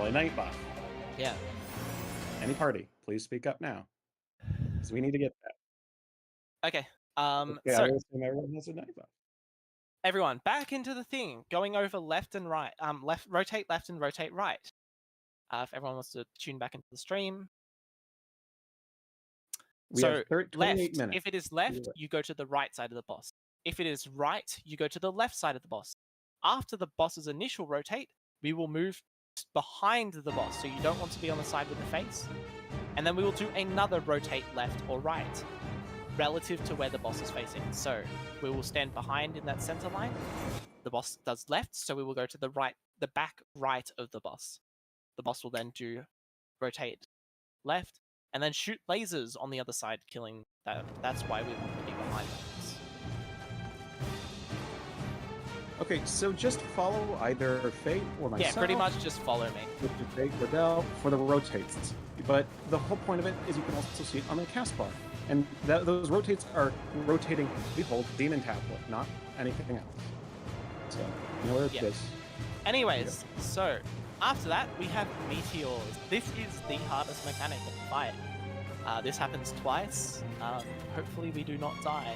a night buff. Yeah. Any party, please speak up now, because we need to get that. Okay. Okay, So I will assume everyone has a night buff. everyone, back into the thing. Going over left and right. Rotate left and rotate right. If everyone wants to tune back into the stream. We have 28 left. minutes. If it is left, you go to the right side of the boss. If it is right, you go to the left side of the boss. After the boss's initial rotate, we will move behind the boss, so you don't want to be on the side with the face. And then we will do another rotate left or right, relative to where the boss is facing. So we will stand behind in that center line. The boss does left, so we will go to the right, the back right of the boss. The boss will then do rotate left, and then shoot lasers on the other side, killing that. That's why we want to be behind the boss. Okay, so just follow either Fate or myself. Yeah, pretty much just follow me. With the Fate or Bell for the rotates. But the whole point of it is you can also see it on the cast bar. And those rotates are rotating, behold, Demon Tablet, not anything else. So, you know where it is. Anyways, so after that, we have Meteors. This is the hardest mechanic in the fight. This happens twice. Hopefully we do not die.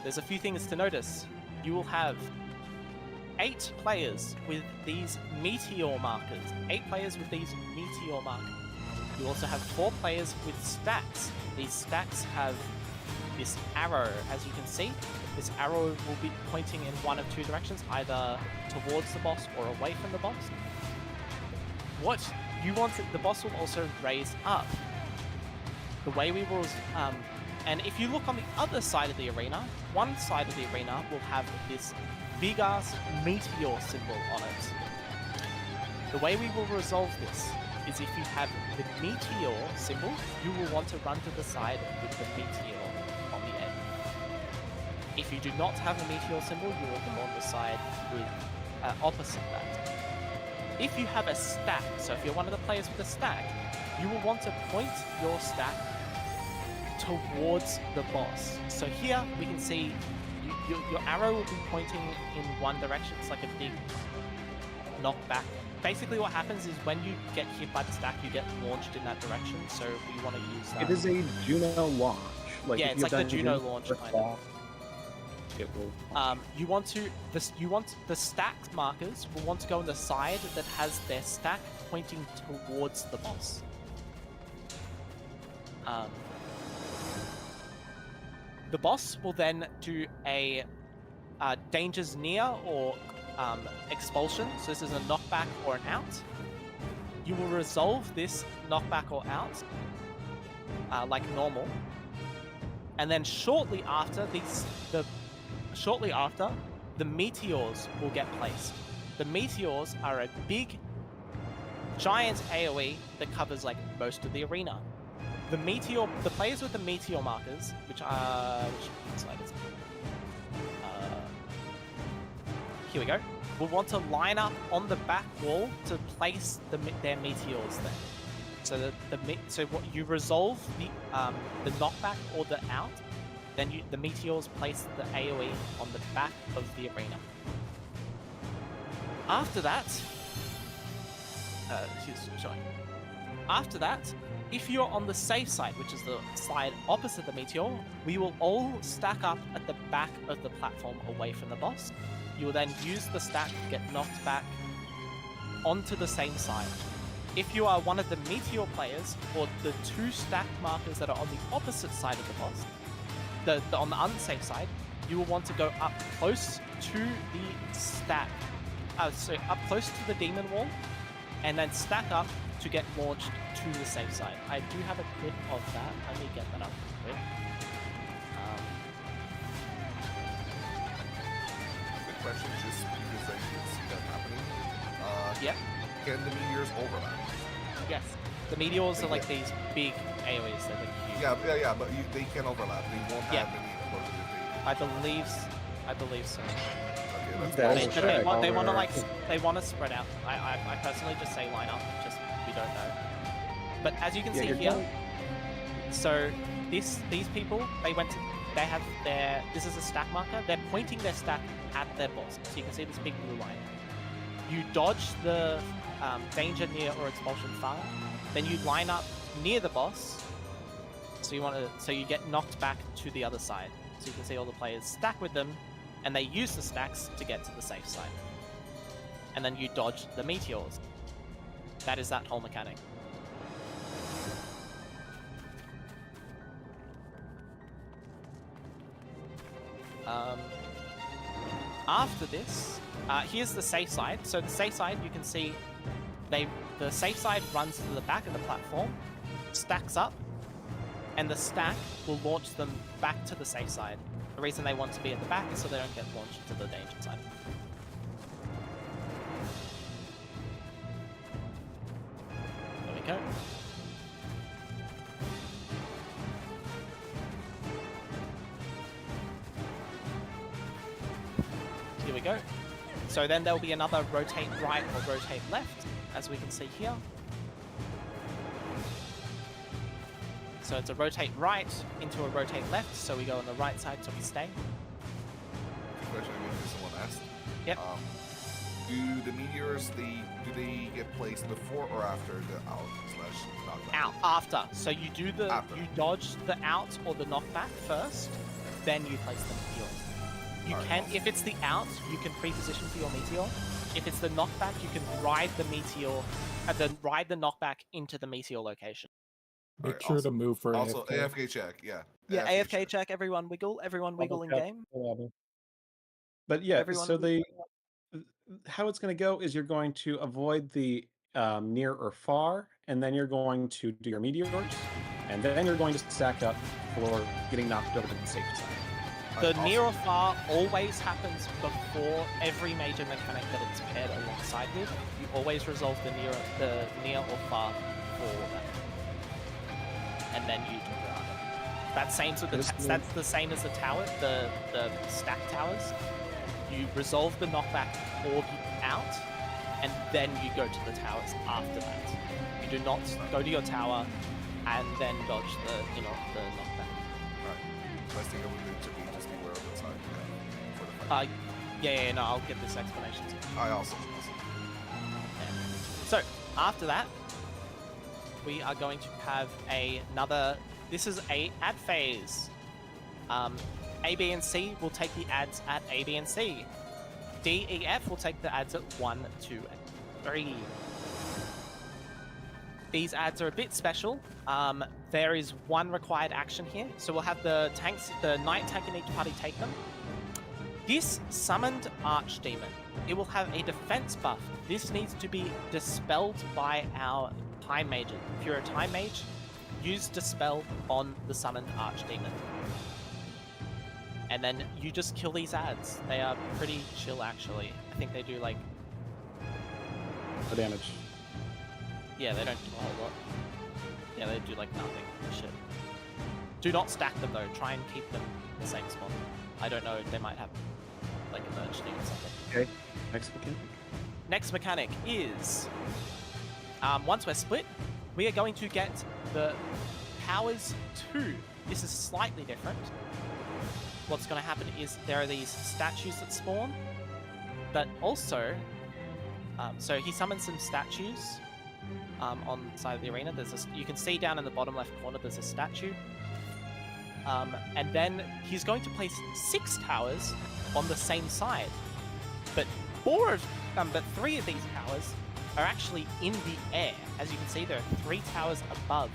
There's a few things to notice. You will have 8 players with these meteor markers. 8 players with these meteor markers. You also have 4 players with stacks. These stacks have this arrow, as you can see. This arrow will be pointing in one of 2 directions, either towards the boss or away from the boss. What you want, the boss will also raise up. The way we will, and if you look on the other side of the arena, one side of the arena will have this big ass meteor symbol on it. The way we will resolve this is if you have the meteor symbol, you will want to run to the side with the meteor on the end. If you do not have a meteor symbol, you will go on the side with opposite that. If you have a stack, so if you're one of the players with a stack, you will want to point your stack towards the boss. So here we can see your arrow will be pointing in one direction. It's like a big knockback. Basically what happens is when you get hit by the stack, you get launched in that direction, so we want to use that. It is a Juno launch. Yeah, it's like the Juno launch kind of. It will. You want the stacked markers will want to go on the side that has their stack pointing towards the boss. The boss will then do a dangers near or expulsion. So this is a knockback or an out. You will resolve this knockback or out like normal, and then shortly after the meteors will get placed. The meteors are a big, giant AoE that covers like most of the arena. The players with the meteor markers, which slide is it? Here we go. Will want to line up on the back wall to place their meteors there. So so what you resolve the knockback or the out, then the meteors place the AoE on the back of the arena. After that, After that, if you're on the safe side, which is the side opposite the meteor, we will all stack up at the back of the platform away from the boss. You will then use the stack to get knocked back onto the same side. If you are one of the meteor players, or the 2 stacked markers that are on the opposite side of the boss, on the unsafe side, you will want to go up close to the stack, so up close to the demon wall, and then stack up to get launched to the safe side. I do have a clip of that. Let me get that up real quick. Good question, just because I can see that happening. Yeah. Can the meteors overlap? Yes. The meteors are like these big AoEs. They're like huge. Yeah, but they can overlap. They won't have any opposing. I believe so. Okay, They want to spread out. I personally just say line up. Just we don't know. But as you can see here, so these people this is a stack marker. They're pointing their stack at their boss. So you can see this big blue line. you dodge the danger near or expulsion far, then you line up near the boss. So you get knocked back to the other side. So you can see all the players stack with them, and they use the stacks to get to the safe side. And then you dodge the meteors. That is that whole mechanic. After this, here's the safe side. So the safe side, you can see the safe side runs to the back of the platform, stacks up, and the stack will launch them back to the safe side. The reason they want to be at the back is so they don't get launched to the danger side. There we go. Here we go. So then there'll be another rotate right or rotate left, as we can see here. So it's a rotate right into a rotate left, so we go on the right side so we stay. Question someone asked. Yep. Do the meteors, do they get placed before or after the out/knockback? Out, after. So you do you dodge the out or the knockback first, then you place the meteor. You can, if it's the out, you can pre-position for your meteor. If it's the knockback, you can ride the meteor, then ride the knockback into the meteor location. Make sure to move for also AFK. AFK check, yeah. Yeah, AFK check. Everyone wiggle in game. But yeah, so how it's going to go is you're going to avoid the near or far, and then you're going to do your meteors, and then you're going to stack up for getting knocked over to the safe side. The near or far always happens before every major mechanic that it's paired alongside with. You always resolve the near or far before that, and then you do the other. That's the same as the tower, the stack towers. You resolve the knockback or the out, and then you go to the towers after that. You do not go to your tower and then dodge the knockback. Alright. Last thing I would do to be just beware of the side for the fight. No, I'll get this explanation too. Also. Yeah. So, after that, we are going to have another. This is a ad phase. A, B, and C will take the ads at A, B, and C. D, E, F will take the ads at 1, 2, and 3. These ads are a bit special. There is one required action here, so we'll have the Knight tank in each party take them. This summoned Archdemon, it will have a defense buff. This needs to be dispelled by our Time Mages. If you're a Time Mage, use Dispel on the summoned Archdemon. And then you just kill these ads. They are pretty chill, actually. I think they do like... No damage. Yeah, they don't do a whole lot. Yeah, they do like nothing. Shit. Do not stack them though. Try and keep them in the same spot. I don't know, they might have like a merge thing or something. Okay, next mechanic. Next mechanic is... once we're split, we are going to get the Powers 2. This is slightly different. What's going to happen is there are these statues that spawn, but also, so he summons some statues on the side of the arena. You can see down in the bottom left corner, there's a statue. And then he's going to place 6 towers on the same side, but 3 of these towers are actually in the air. As you can see, there are 3 towers above.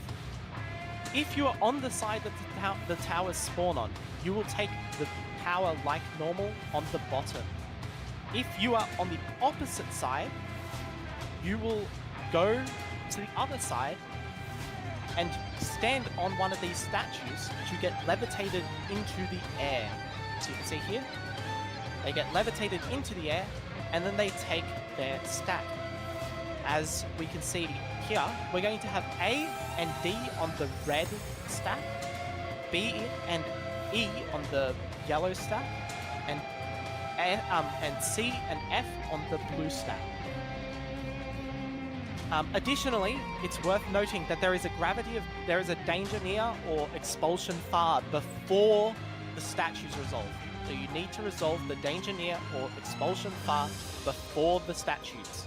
If you are on the side that the towers spawn on, you will take the tower like normal on the bottom. If you are on the opposite side, you will go to the other side and stand on one of these statues to get levitated into the air. So you can see here, they get levitated into the air, and then they take their stack. As we can see here, we're going to have A and D on the red stack, B and E on the yellow stack, and C and F on the blue stack. Additionally, it's worth noting that there is a danger near or expulsion far before the statues resolve. So you need to resolve the danger near or expulsion far before the statues.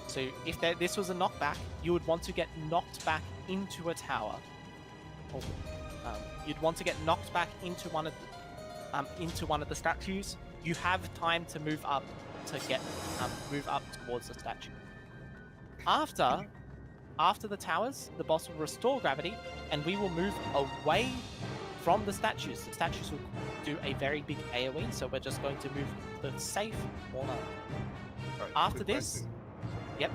So if this was a knockback, you would want to get knocked back into a tower. Or, you'd want to get knocked back into one of the statues. You have time to move up towards the statue. After the towers, the boss will restore gravity, and we will move away from the statues. The statues will do a very big AoE, so we're just going to move the safe corner. Alright, After quick this, question. yep.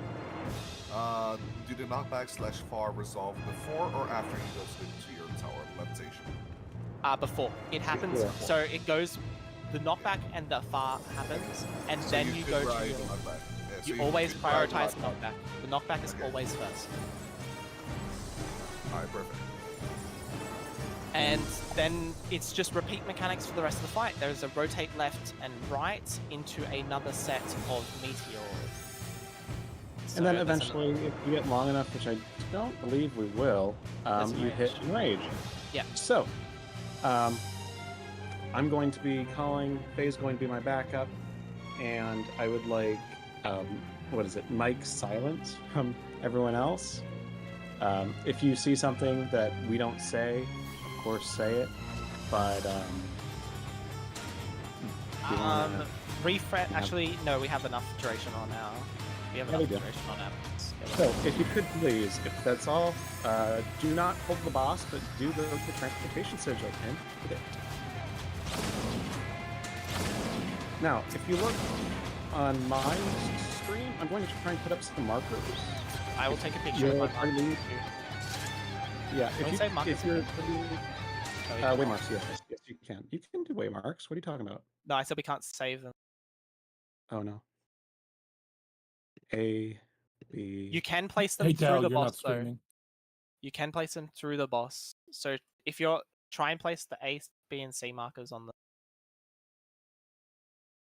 Do the knockback / far resolve before or after he goes into your tower levitation? Before it happens, Before. so it goes. The knockback and the far happens, and So then you could go to ride your. the knockback. Yeah, so You always could ride prioritize the knockback. The knockback is Okay. always first. Alright, perfect. And then it's just repeat mechanics for the rest of the fight. There is a rotate left and right into another set of meteors. And then So there's eventually, if you get long enough, which I don't believe we will, There's you rage. hit enrage. Yeah. So, I'm going to be calling. Faye's going to be my backup, and I would like, what is it? Mic silence from everyone else. If you see something that we don't say, of course say it. But do you wanna- refresh. Yeah. Actually, no, we have enough duration on our. We have Yeah, enough we do. duration on our. So, if you could please, if that's all, do not hold the boss, but do the transportation sigil and hit it. Now, if you look on my stream, I'm going to try and put up some markers. I will take a picture of Yeah, my I mark. need- Yeah, Can we say markers if you're again? waymarks, yes, you can. You can do waymarks. What are you talking about? No, I said we can't save them. Oh no. A, B. You can place them Hey, through Dal, the you're not boss, though. streaming. You can place them through the boss. So if you're try and place the A, B, and C markers on the.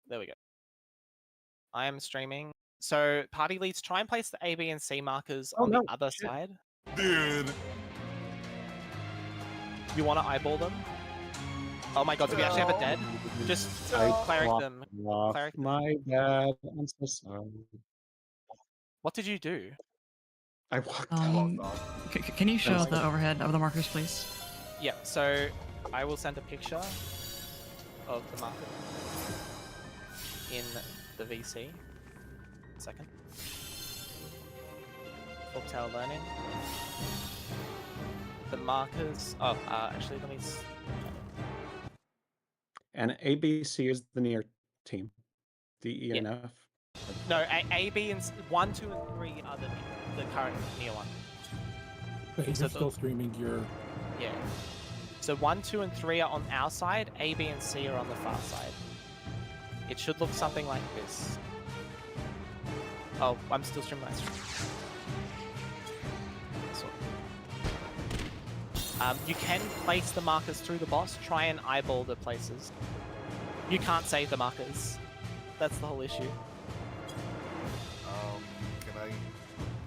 There we go. I am streaming. So party leads, try and place the A, B, and C markers Oh, on no, the other shit. side. Dude! You want to eyeball them? Oh my god, do we actually have a dead? Just I cleric walked them. off. Cleric them. My bad. I'm so sorry. What did you do? I walked Walked Um, off. can you show Thanks. the overhead of the markers, please? Yeah, so I will send a picture of the marker in the VC. Second. Folktale learning. The markers. Oh, actually, let me. And ABC is the near team. D, E, and F. No, A, B, and 1, 2, and 3 are the current near one. But if So you're the- still streaming, you're Yeah. So 1, 2, and 3 are on our side. A, B, and C are on the far side. It should look something like this. Oh, I'm still streaming my stream. You can place the markers through the boss. Try and eyeball the places. You can't save the markers. That's the whole issue.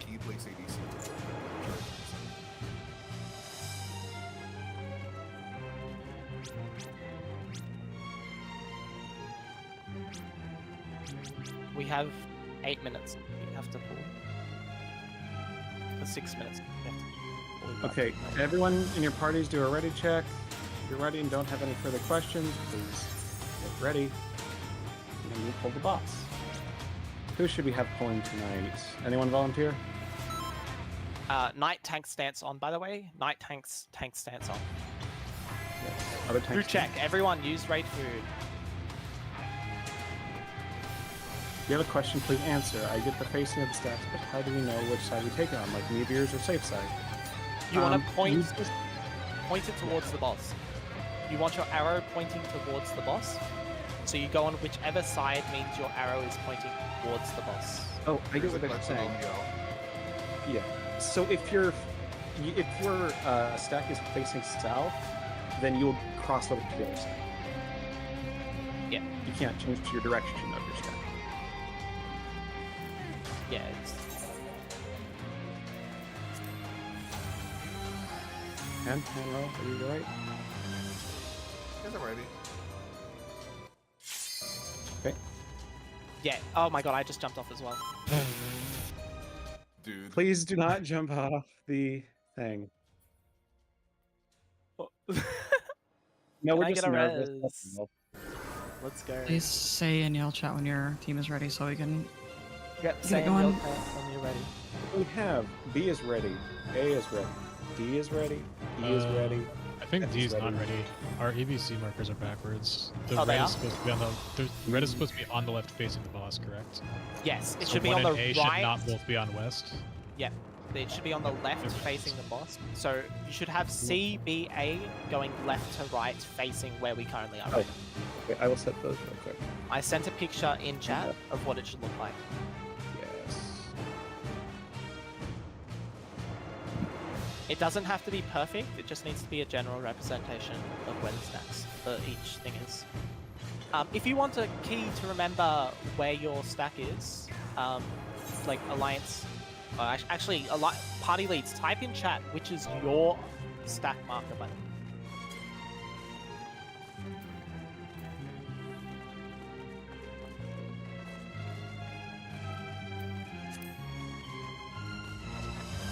Can you place ADC? We have 8 minutes. We have to pull. For 6 minutes. We have to pull it back. Okay, everyone in your parties do a ready check. If you're ready and don't have any further questions, please get ready. And then we'll pull the boss. Who should we have pulling tonight? Anyone volunteer? Knight tank stance on, by the way. Knight tank stance on. Yes. Other Food tanks? check. Everyone use raid food. If you have a question, please answer. I get the facing of the stats, but how do we know which side we take it on? Like meteors or safe side? You want to point use this- point it towards the boss. You want your arrow pointing towards the boss. So you go on whichever side means your arrow is pointing towards the boss. Oh, I get what they're saying. Yeah. So if your stack is facing south, then you'll cross over to the other side. Yeah. You can't change your direction of your stack. Yeah. It's... Hand roll, are you right? Guys are ready. Yeah. Oh my god, I just jumped off as well. Dude. Please do not jump off the thing. No, Can we're I just get a nervous. res? That's all. Let's go. Please say in yell chat when your team is ready so we can Yep, get say it in going. your chat when you're ready. We have B is ready, A is ready, D is ready, E is ready. I think F D is is not ready. ready. Our ABC markers are backwards. The Oh, they red are? is supposed to be on the red is supposed to be on the left facing the boss, correct? Yes, it So should be 1 on and the A right. should not both be on west. Yep. It should be on the left facing the boss. So you should have C, B, A going left to right facing where we currently are. Oh. Right now. Okay, I will set those real quick. I sent a picture in chat of what it should look like. Yes. It doesn't have to be perfect, it just needs to be a general representation of where the stacks for each thing is. If you want a key to remember where your stack is, like Alliance, actually, Party Leads, type in chat which is your stack marker button.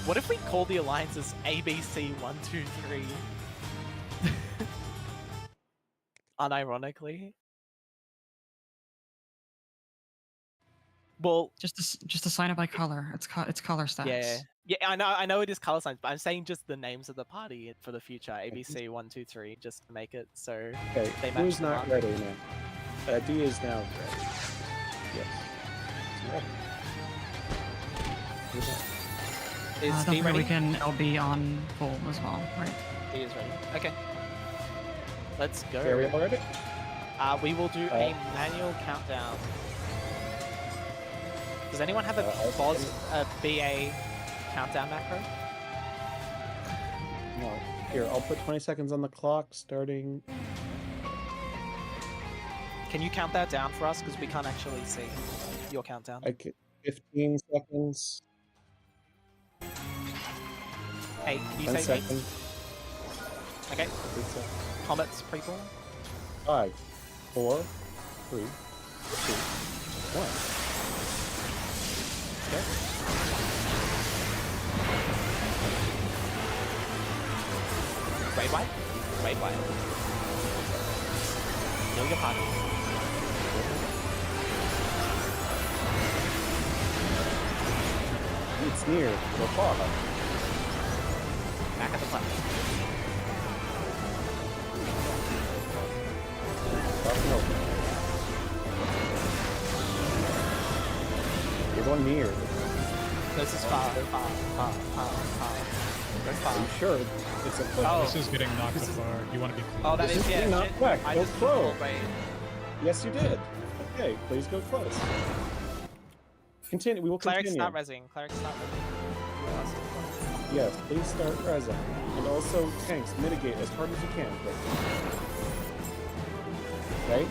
What if we call the alliances ABC 1, 2, 3? Unironically. Well, just assign it by color. It's color stacks. yeah. I know it is color signs, but I'm saying just the names of the party for the future. ABC 1, 2, 3, just to make it so Okay, they match who's the not marker. ready now? D is now ready. Yes. It's ready. Who's not? Is Don't D forget ready? we can LB on full as well, right? D is ready. Okay. Let's go. Okay, are we all ready? We will do a manual countdown. Does anyone have a BA countdown macro? No. Here, I'll put 20 seconds on the clock starting. Can you count that down for us? Because we can't actually see your countdown. 15 seconds. 8. You 10 say 8? seconds. Okay. 8 seconds. Comets pre-born. 5, 4, 3, 2, 1. Okay. Raid white. Raid white. Heal your party. It's near. Go far. Back at the platform. Crossing over. You're going near. This is far. Go Are far. you sure? It's a foot. Oh. This is getting knocked far. You want to be close. Oh, that This is, is yeah. not shit. back. I Go just close. raid. Yes, you did. Okay, please go close. Continue. We will Clerics continue. start rezzing. Clerics start rezzing. Yes, please start resin. And also, tanks, mitigate as hard as you can, please. Okay?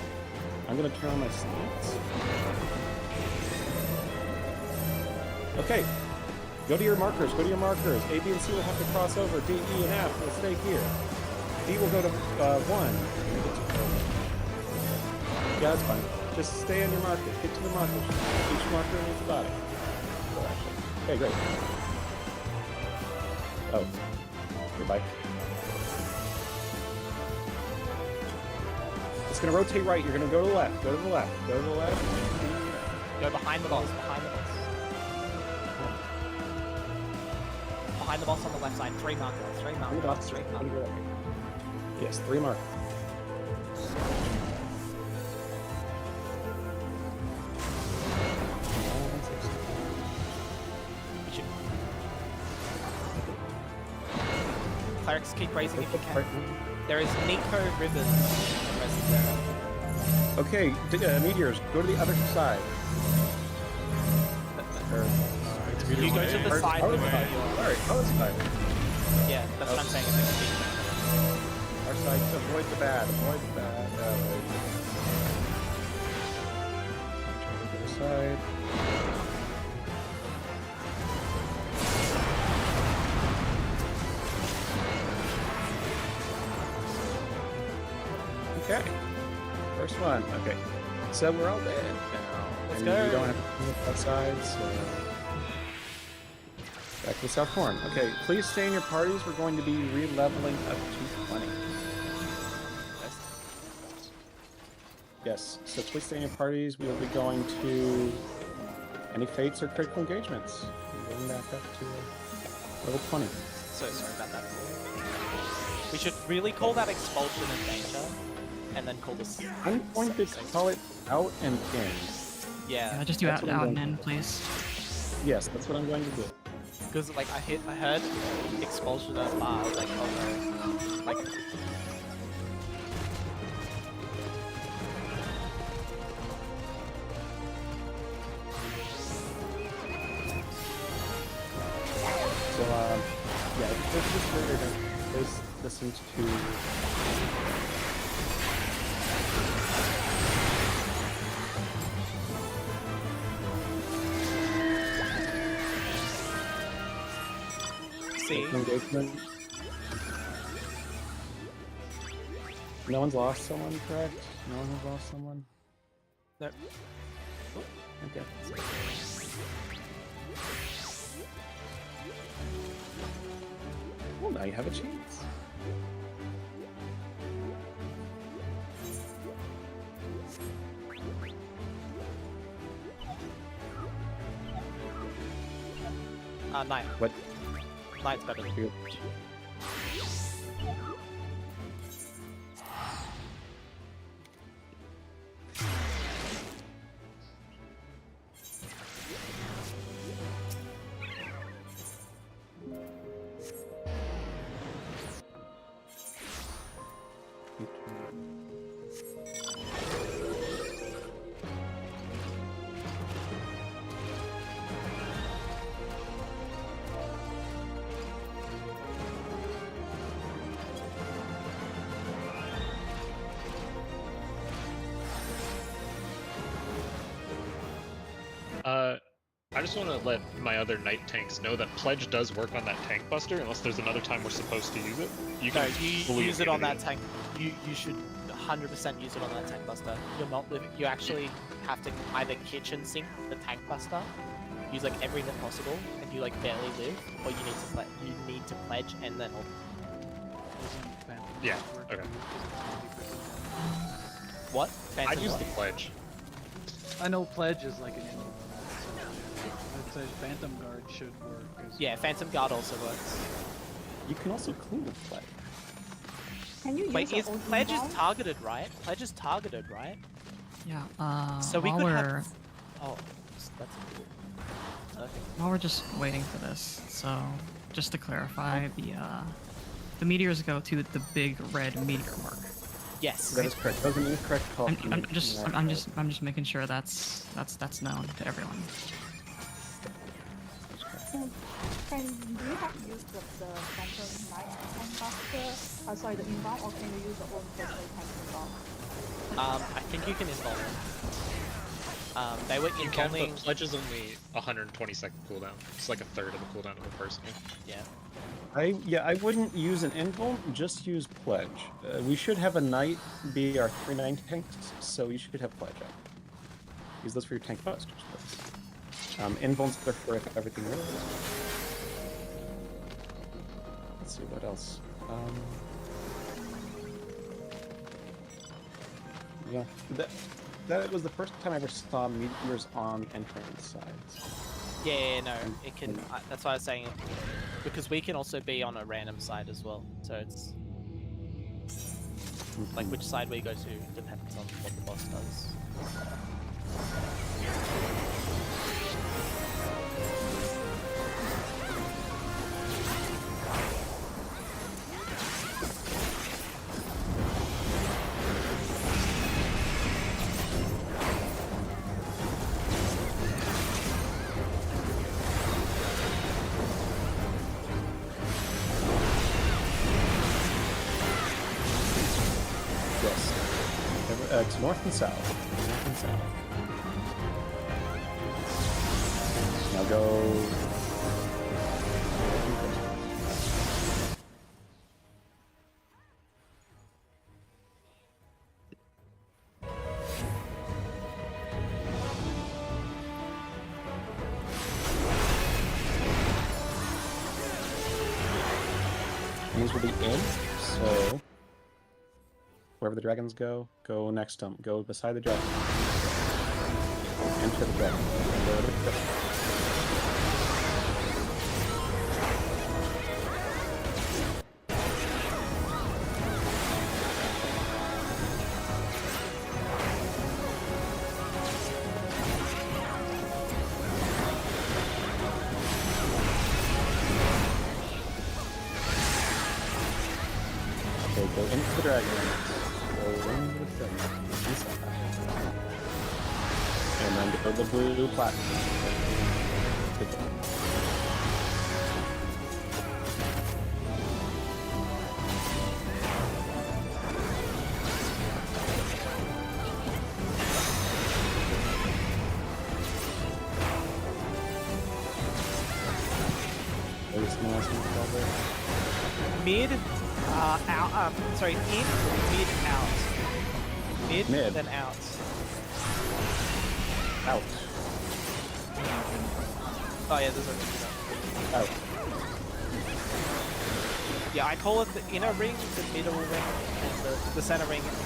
I'm gonna turn on my stats. Okay. Go to your markers, go to your markers. A, B, and C will have to cross over. D, E, and F will stay here. D will go to 1. Yeah, that's fine. Just stay on your markers. Get to the markers. Each marker in its body. Okay, great. Oh. Goodbye. It's gonna rotate right. You're gonna go to the left. Go to the left. Go to the left. Go behind the boss. Behind the boss. Behind the boss on the left side. 3 markers. 3 markers. 3 markers. Yes, 3 markers. Clerics keep raising if you can. There is Nico Rivers. Okay, meteors, go to the other side. You go to the side Other where side. you're... Sorry, other side. Yeah, that's what I'm saying. Our side, avoid the bad, avoid the bad. To the side. Okay. First one. Okay. So we're all dead now. and go. you don't have to look outside, so back to the South Horn. Okay, please stay in your parties. We're going to be re-leveling up to 20. Yes, so please stay in your parties. We will be going to any fates or critical engagements. We're going back up to level 20. So sorry about that. We should really call that expulsion and danger, and then call this. I'm going to call it out and in. Yeah, Yeah, just do That's out, what I'm out and going in, please. Yes, that's what I'm going to do. because like I heard expulsion at bar. I was like, oh no, like. So, yeah, this is weird. This seems to. See, Engagement. No one's lost someone, correct? No one has lost someone? no, Okay. Well, now you have a chance. night. What? Night's better. You- I just want to let my other knight tanks know that Pledge does work on that tank buster, unless there's another time we're supposed to use it. You No, can you fully use it on that immunity. tank. You should 100% use it on that tank buster. You're not living. You actually have to either kitchen sink the tank buster, use like every hit possible, and you like barely live, or you need to pledge and then. Yeah, okay. What? I'd Phantom use what? the Pledge. I know Pledge is like an invalid. I'd say Phantom Guard should work. Yeah, Phantom Guard also works. You can also clean the play. Can you Wait, use is the Pledge is Odin targeted, right? Pledge is targeted, right? Yeah. So we while could we're have. Oh, that's cool. Okay. while we're just waiting for this, so just to clarify, the meteors go to the big red meteor mark. Yes. That is correct. That was an incorrect call. I'm just making sure that's known to everyone. Can do you have to use the Phantom Knight and Buster? Sorry, the inbound, or can you use the own personal tank inbound? I think you can involve them. They were You can, involving. but Pledge is only 120-second cooldown. It's like a third of the cooldown of a personal. Yeah. I wouldn't use an invul, just use pledge. We should have a knight be our 3/9 tanks, so you should have pledge up. Use those for your tank busters, please. Invuls are for if everything really is. Let's see what else. Yeah, that was the first time I ever saw meteors on entrance sides. Yeah, no, it can. That's why I was saying it, because we can also be on a random side as well. So it's like which side we go to depends on what the boss does. Yes. It's north and south. North and south. Now go. And these will be in, so wherever the dragons go next to them. Go beside the dragon. Enter the dragon. And go to the dragon. Okay, go into the dragon. Go into the dragon. Inside. And then go to the blue platform. Good job. What is the last one called there? Mid, out, sorry, in, mid, out. Mid, then out. Out. Oh yeah, there's a Out. Yeah, I call it the inner ring, the middle ring, and the center ring, and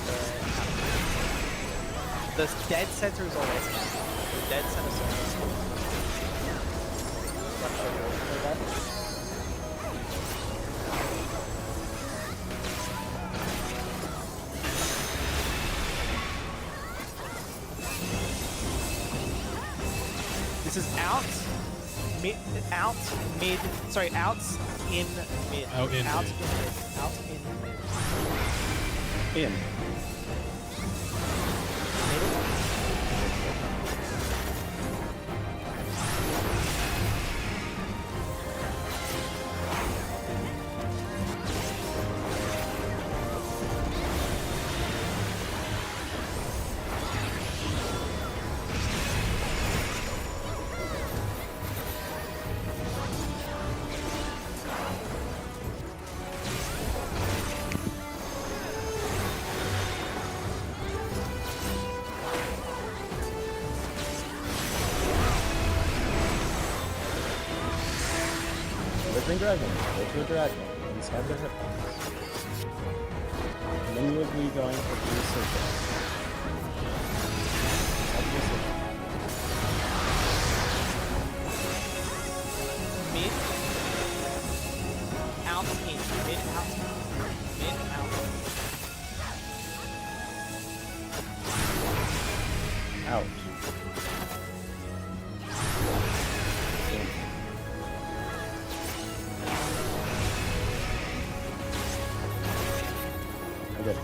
the dead center is always the dead center is always This is out, mid, sorry, out, in, mid. Out, in, out, mid. in, mid. Out, in, mid. In. Living dragon. Go to a dragon. Inside the hitbox. And then you will be going for blue circle. Inside the circle. Mid, out, in, mid, out, mid, out. Out. In. Okay.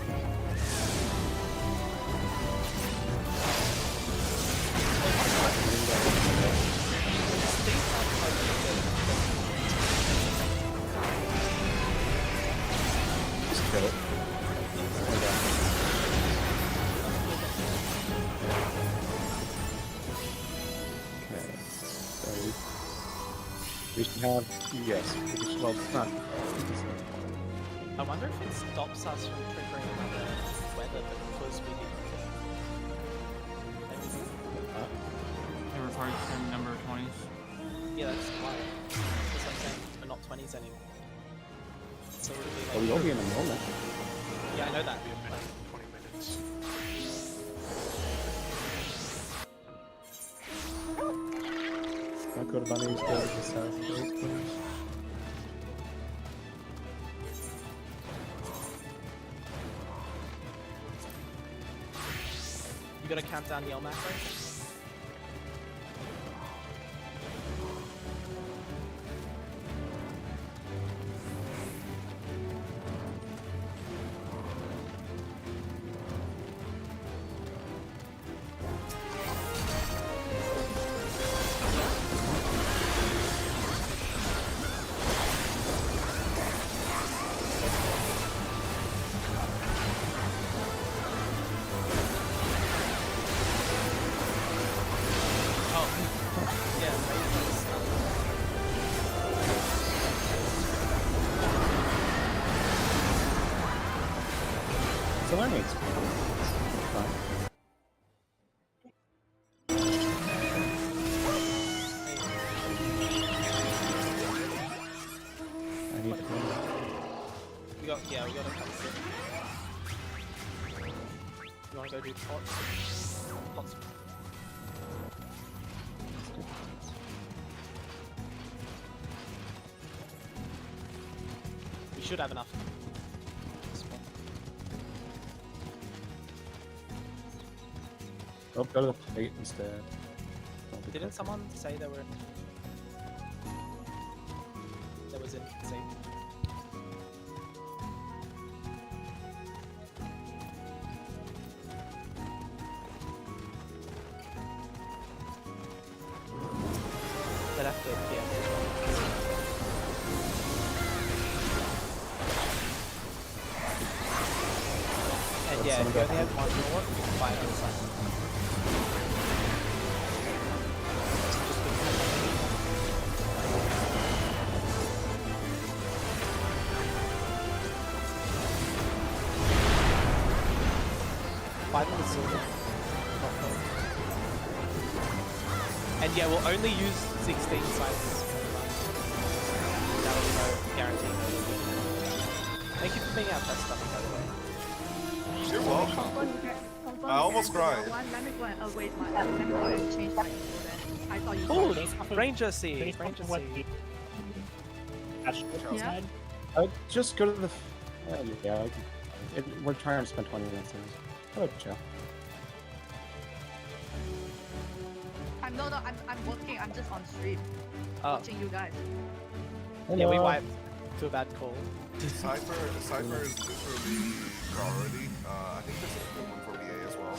Just kill it. Okay. So we should have, yes, we should, well, it's not. I wonder if it stops us from triggering another weather because we didn't get It requires a certain number of 20s. Yeah, that's why. That's what I'm saying. We're not 20s anymore. So we'll be Oh, we will be in a moment. Yeah, I know that. 20 minutes. Not go to bunnies, go to the south, please. You gotta count down yell macro. It's a learning experience. Fun. I need to clean it. We got a couple of it. You wanna go do pots? Pots. We should have enough. Oh, go to the plate instead. Don't be Didn't quicker. someone say there was in see? They'd have to, yeah. And yeah, if you only have one more, you can fight on the side. Fight on the silver. Not gold. And yeah, we'll only use 16 sites. That was no guarantee. Thank you for being our test dummy, by the way. You're welcome. I almost cried. Let me go and await my. Let me go and change my info then. I thought you. Oh, Ranger C. Ranger C. Yeah. Just go to the. Yeah, we're trying to spend 20 minutes on this. How about Joe? I'm working. I'm just on stream, Oh, watching you guys. yeah, we wiped to a bad call. Cypher is literally priority. I think there's a good one for BA as well.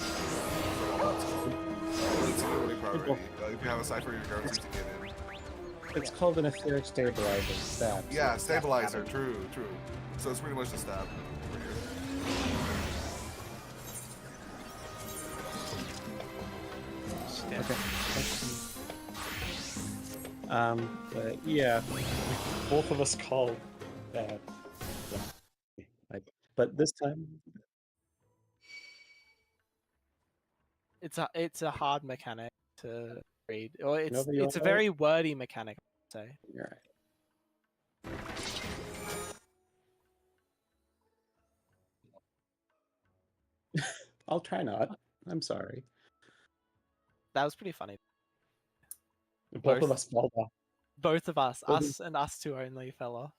It's literally priority. If you have a Cypher, you're guaranteed to get in. It's called an etheric stabilizer. Stab. Yeah, stabilizer. True. So it's pretty much a stab over here. Okay. But yeah, both of us called that. But this time, It's a hard mechanic to read, or it's Nobody a alright? very wordy mechanic, I'd say. you're right. I'll try not. I'm sorry. That was pretty funny. Both of us fell off. Both of us, Well, us and us two only, fella.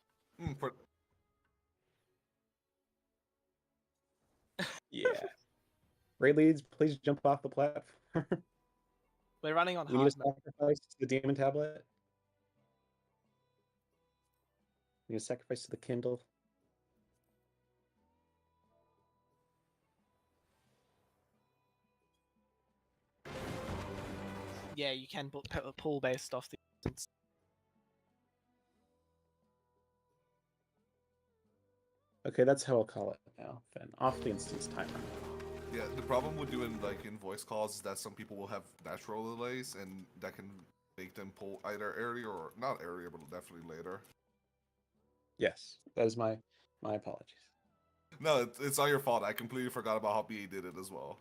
Yeah. Raid leads, please jump off the platform. We're running on We need hard to mode. sacrifice to the demon tablet. We need to sacrifice to the Kindle. Yeah, you can pull based off the instance. Okay, that's how I'll call it now. Then off the instance timer. Yeah, the problem with doing in voice calls is that some people will have natural delays, and that can make them pull either earlier or not earlier, but definitely later. Yes, that is my apologies. No, it's not your fault. I completely forgot about how BA did it as well.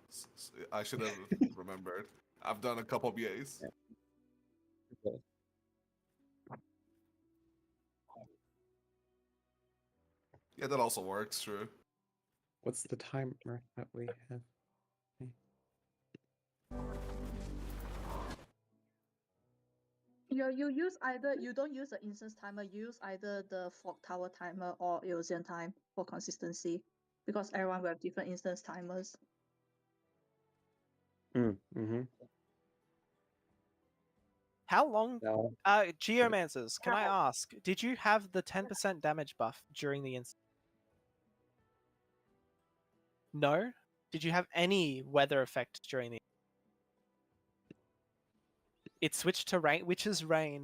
I should have remembered. I've done a couple BAs. Yeah. Okay. Yeah, that also works, true. What's the timer that we have? You use either you don't use the instance timer. You use either the fog tower timer or Eosin time for consistency, because everyone will have different instance timers. Mm-hmm. How long? No. Geomancers, can I ask, did you have the 10% damage buff during the instance? No? Did you have any weather effect during the? It switched to rain, which is rain.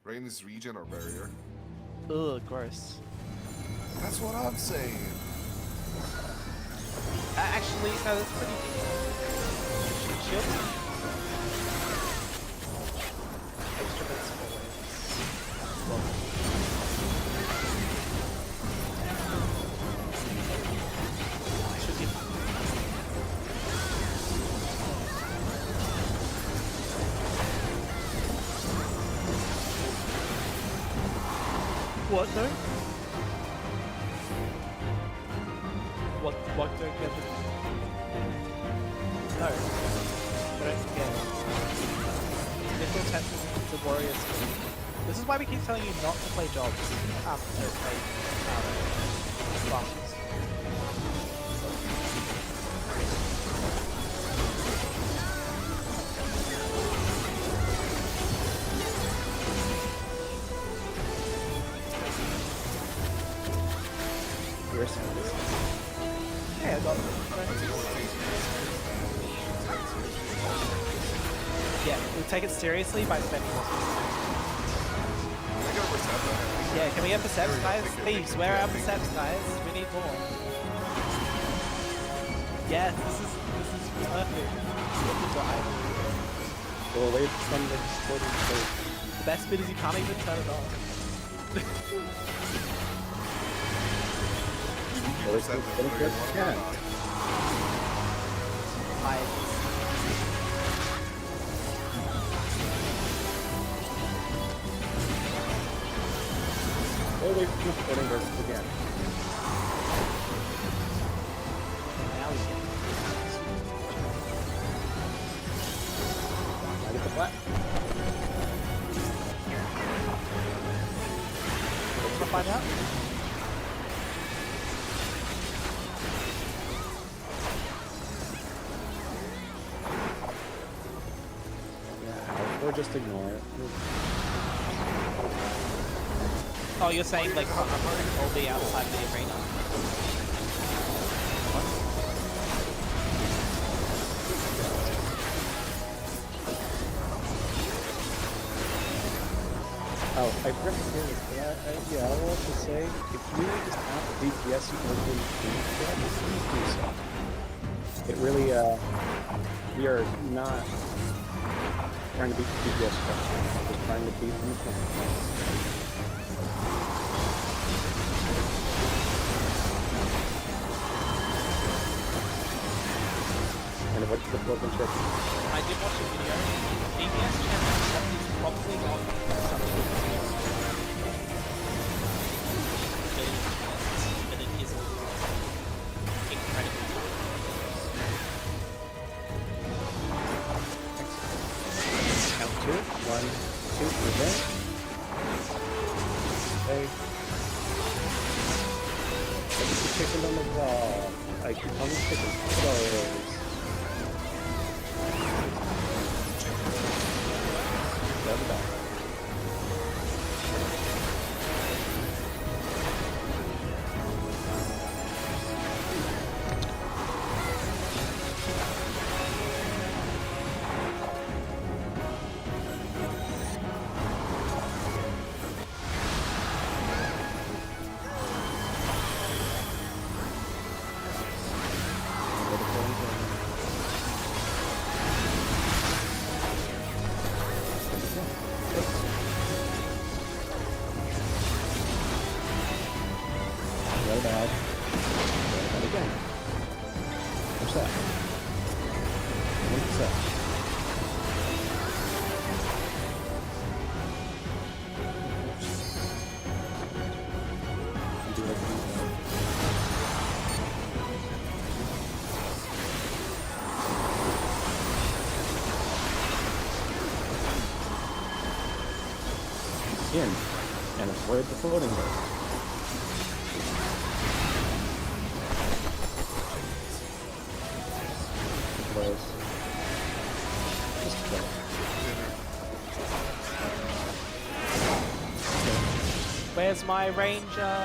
Rain is regen or barrier. Ugh, gross. That's what I'm saying. Actually, no, that's pretty decent. Shield. Extra bits always. Well, should be fine. What though? Block don't get the... No. But don't forget. Mythical Tempest is the warrior skill. This is why we keep telling you not to play jobs. To play classes. Where's this? Hey, I got it. Yeah, we take it seriously by spending more. Yeah, can we get percepts, guys? Thieves, where are our percepts, guys? We need more. Yes, this is perfect. Go away from the exploding plate. The best bit is you can't even turn it off. Well, it's good. Yeah. Go away from the exploding bursts again. Now we can. I get the flat. Wanna find out? Or just ignore it. Oh, you're saying like I'll be outside the arena. Oh, I forgot to say this, but yeah, I will also say, if you just have DPS you can really do so. It really, we are not trying to beat the DPS structure, we're just trying to beat the mechanics. And what's the broken trick? I did watch a video. DPS channel stuff is probably not something but it is incredible. Count two. 1, 2, prevent. Okay. Look at the chicken on the wall. I keep on the chicken close. Grab it up. Right about. Right about again. What's that? What's that? Do like in and avoid the floating boat. Just kill it. Where's my ranger?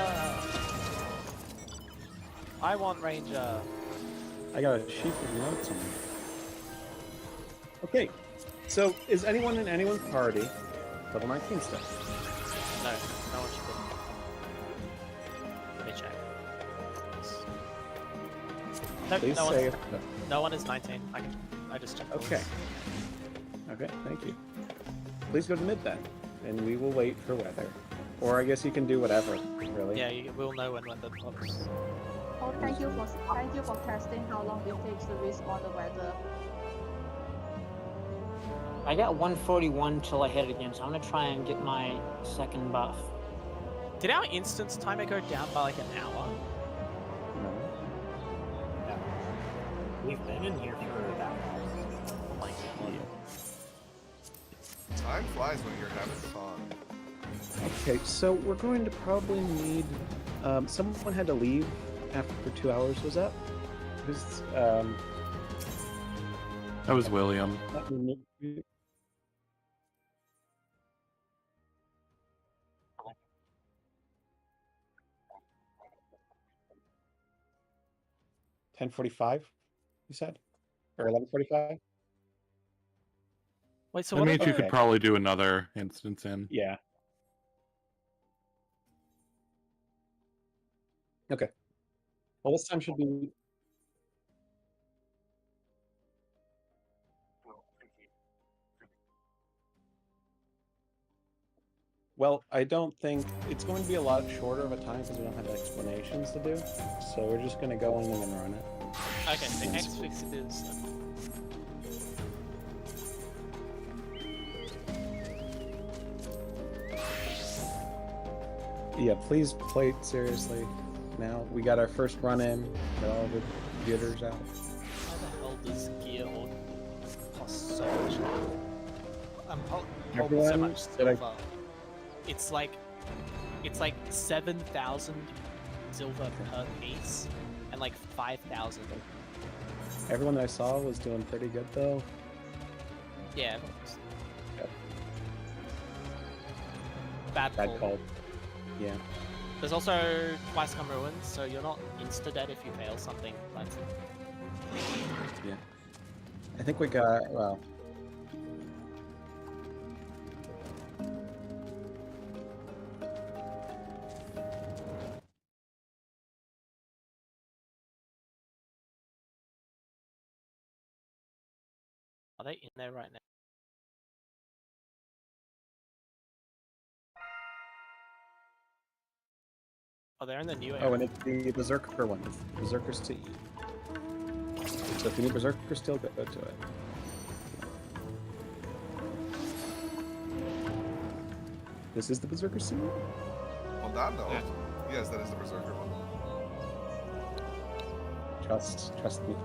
I want ranger. I got a sheet of notes on it. Okay, so is anyone in anyone's party level 19 stuff? No, no one should be. Let me check. Nope, Please no say one's, if no. no one is 19. I just checked. Okay. Okay, thank you. Please go to mid then, and we will wait for weather. Or I guess you can do whatever, really. Yeah, we'll know when weather pops. Oh, thank you for testing how long it takes to respawn the weather. I got 141 till I hit it again, so I'm gonna try and get my second buff. Did our instance timer go down by like an hour? No. We've been in here for that long. Oh my god. Time flies when you're having fun. Okay, so we're going to probably need. Someone had to leave after 2 hours. Was that? Who's That was William. not me. 10:45, you said? Or 11:45? Wait, so That what means are you the... could probably do another instance in. Yeah. Okay. Well, this time should be. Well, I don't think it's going to be a lot shorter of a time because we don't have explanations to do. So we're just going to go in and then run it. Okay, so FFXIV is... Yeah, please play it seriously. Now we got our first run in. Got all the jitters out. How the hell does gear or cost so much? I'm hold so Everyone much that I- silver. It's like 7,000 silver per piece, and like 5,000. Everyone that I saw was doing pretty good though. Yeah. Yep. Bad Bad call. call. Yeah. There's also twice come ruins, so you're not insta dead if you fail something. Like, Yeah. I think we got well. are they in there right now? Oh, they're in the new area. Oh, and it's the Berserker one. It's Berserker Steel. So if you need Berserker Steel, go to it. This is the Berserker Steel? On that note, yes, that is the Berserker one. Trust me.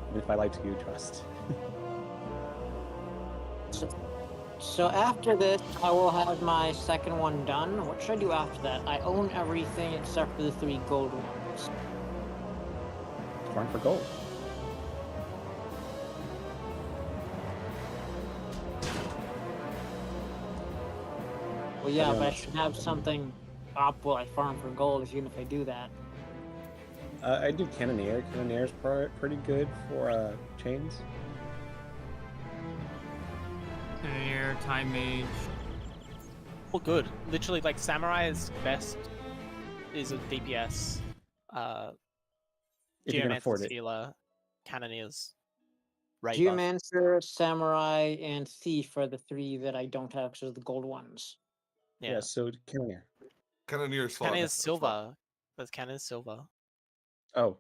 Even if I lie to you, trust. So after this, I will have my second one done. What should I do after that? I own everything except for the 3 gold ones. Farm for gold. Well, yeah, don't but I know. should have something up while I farm for gold, even if I do that. I do Cannoneer. Cannoneer is pretty good for chains. Cannoneer, Time Mage. Well, good. Literally, like, Samurai's best is a DPS. If you can afford Geomancer's it. healer, Cannoneer's right buff. Geomancer, Samurai, and Thief are the 3 that I don't have because of the gold ones. Yeah, so Cannoneer. Cannoneer's fun. Cannoneer's That's fun. silver. That's Cannon's silver. Oh,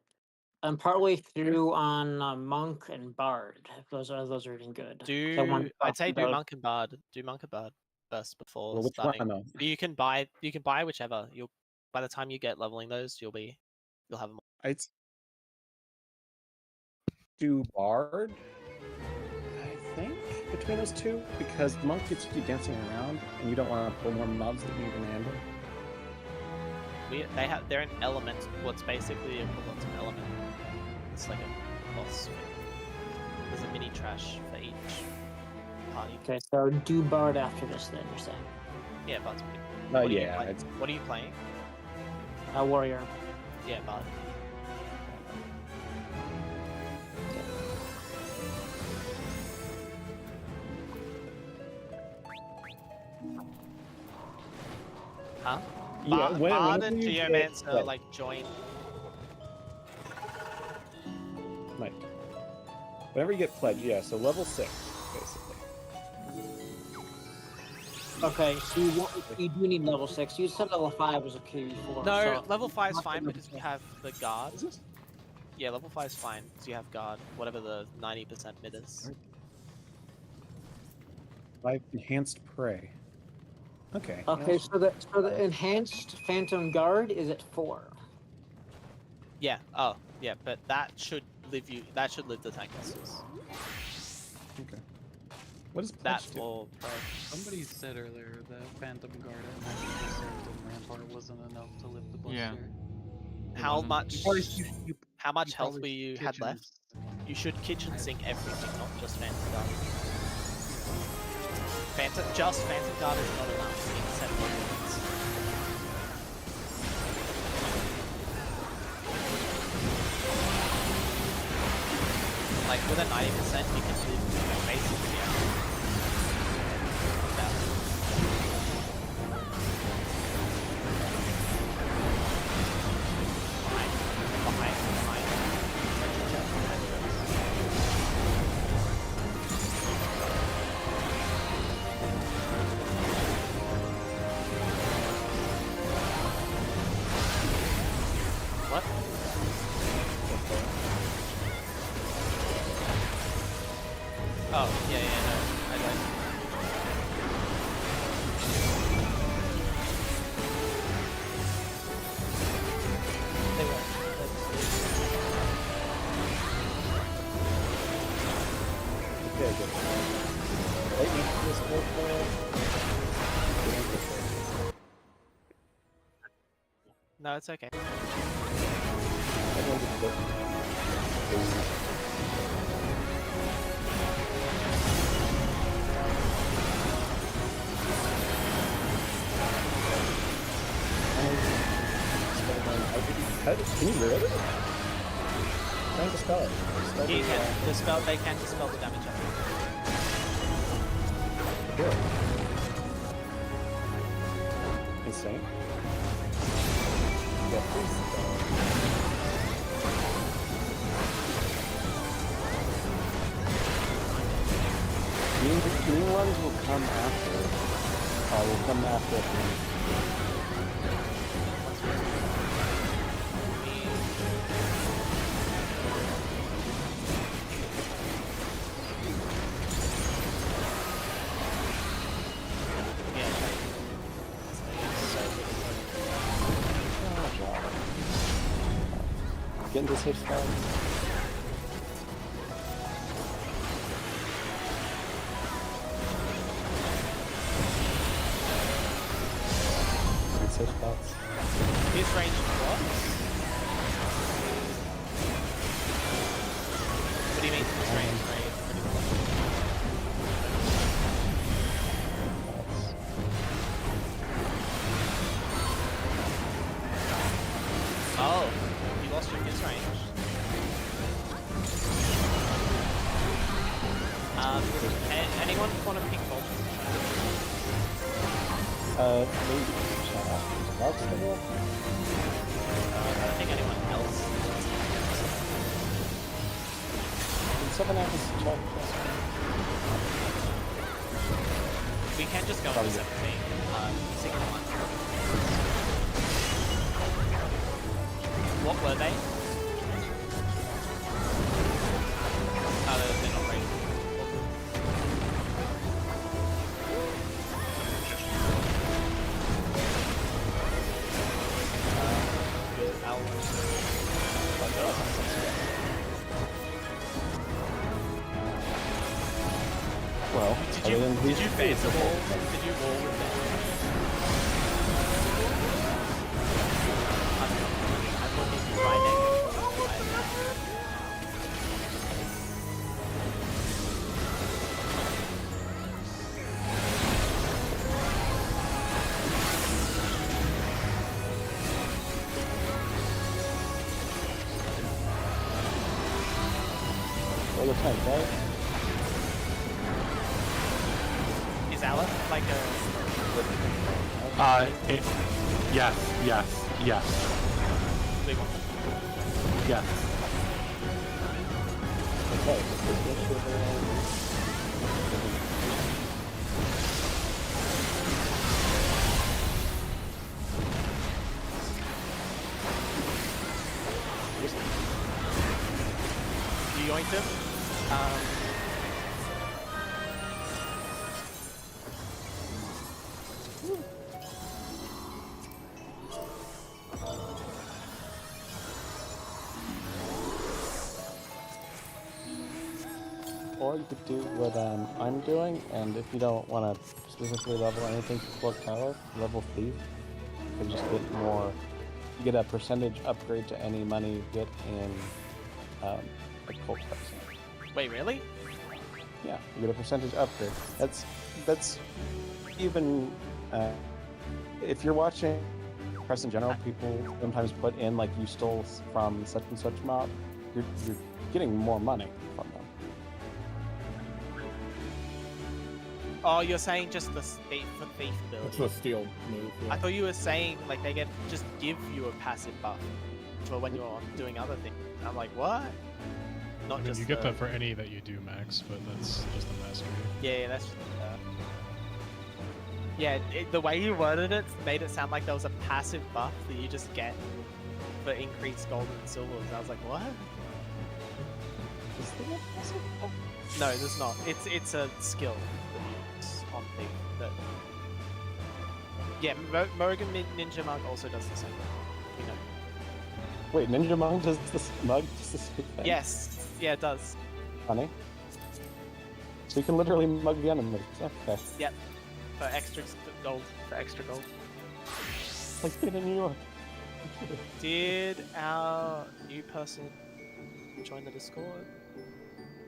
I'm partway through on Monk and Bard. Those are even good. The one I'd say do about- Monk and Bard. Do Monk and Bard first before well, which starting. one though? You can buy whichever. You'll by the time you get leveling those, you'll have them. I'd do Bard, I think, between those two, because Monk gets you dancing around, and you don't want to pull more mobs that you can handle. They're an element. What's basically equivalent to an element. It's like a boss. There's a mini trash for each party. Okay, so do Bard after this then, you're saying? Yeah, Bard's pretty good. Oh What are you yeah, playing? it's, What are you playing? Warrior. Yeah, Bard. Huh? yeah. Bard and whenever you get Geomancer pledge, like join. Mike. Whenever you get pledge, yeah. So level 6, basically. Okay, so you do need level 6. You said level 5 was okay before. No, so level 5 is not fine level because you 6. have the guard. Is it? Yeah, level 5 is fine because you have guard, whatever the 90% mid is. 5 enhanced prey. Okay. Okay, yeah. so the enhanced Phantom Guard is at 4. Yeah. Oh, yeah, but that should live you. That should live the tank busters. Okay. What does That Pledge do? or Pro. Somebody said earlier that Phantom Guard and Magic Descent and Rampart wasn't enough to lift the buster. Yeah. How wasn't. much? How much health probably were you had kitchen left? You should kitchen sink everything, not just Phantom Guard. Just Phantom Guard is not enough in 7 minutes. Like with a 90%, you can live basically everything. What? Oh, yeah, no, I don't. They were. Okay, good. This No, it's okay. Can you really? Trying to spell it. He can dispel. They can dispel the damage. Good. Insane. Yeah, please. Green ones will come after. Will come after. Get into safe spots. Get safe spots. His range what? What do you mean his range? Oh, you lost your his range. Anyone want a pink bolt? Maybe. Mark's the one? I don't think anyone else. Can someone else check? We can just go into 17. 61. What were they? Oh, they're not ready. Well, did you phase the wall? Did you wall with them? I'm looking right now. All the time, right? Is Alan like a... Yes. Big one? Yes. Okay. You yoinked him? you could do what I'm doing, and if you don't want to specifically level anything to Cloak Tower, level Thief. You can just get more. You get a percentage upgrade to any money you get in Occult Crescent. Wait, really? Yeah, you get a percentage upgrade. That's even if you're watching Crescent General, people sometimes put in like you stole from such and such mob. You're getting more money from them. Oh, you're saying just the thief ability. It's a steal move. Yeah. I thought you were saying like they just give you a passive buff for when you're doing other things. I'm like, what? Not I mean, just you get that for any that you do, Max, but that's just the mastery. Yeah, that's. Yeah, the way you worded it made it sound like there was a passive buff that you just get for increased gold and silver. I was like, what? Is there a passive buff? No, there's not. It's a skill that you use on thief. That. Yeah, Morrigan Ninja Monk also does the same. You know. Wait, Ninja Monk does this mug does the same thing? Yes. Yeah, it does. Funny. So you can literally mug the enemies. Okay. Yep. For extra gold. For extra gold. Like in New York. Did our new person join the Discord?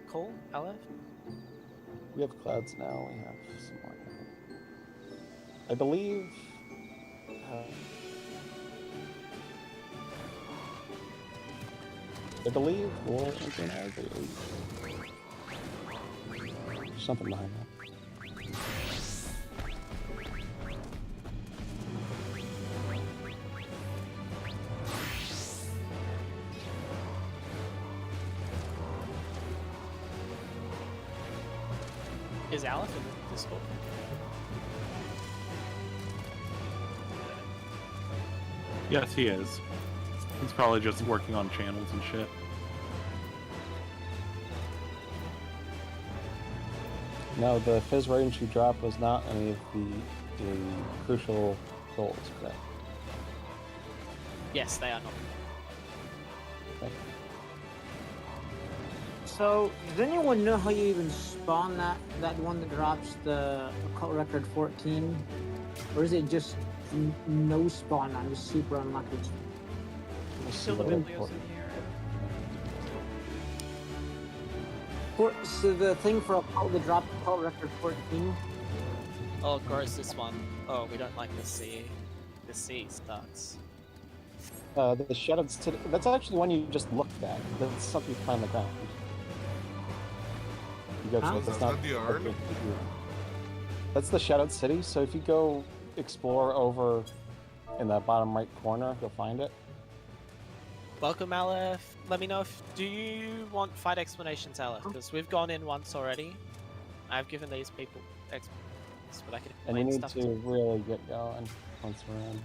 Cool, LF? We have clouds now. We have some more. I believe. War Engine There's something behind that. Is Aleph in the Discord? Yes, he is. He's probably just working on channels and shit. No, the Fizz range you dropped was not any of the crucial goals, correct? Yes, they are not. Okay. So, does anyone know how you even spawn that one that drops the Occult Record 14? Or is it just no spawn? I'm just super unlucky. Still the biblios in here. So the thing for Occult that dropped Occult Record 14? Oh, gross, this one. Oh, we don't like the sea. The sea sucks. The Shadowed City. That's actually one you just looked at. That's something you find on the ground. You go. Huh? That's Is that the urn? That's the Shadowed City. So if you go explore over in the bottom right corner, you'll find it. Welcome, Aleph. Let me know if... Do you want fight explanations, Aleph? Because we've gone in once already. I've given these people explanations, but I can And you explain need stuff to really get going once we're in here.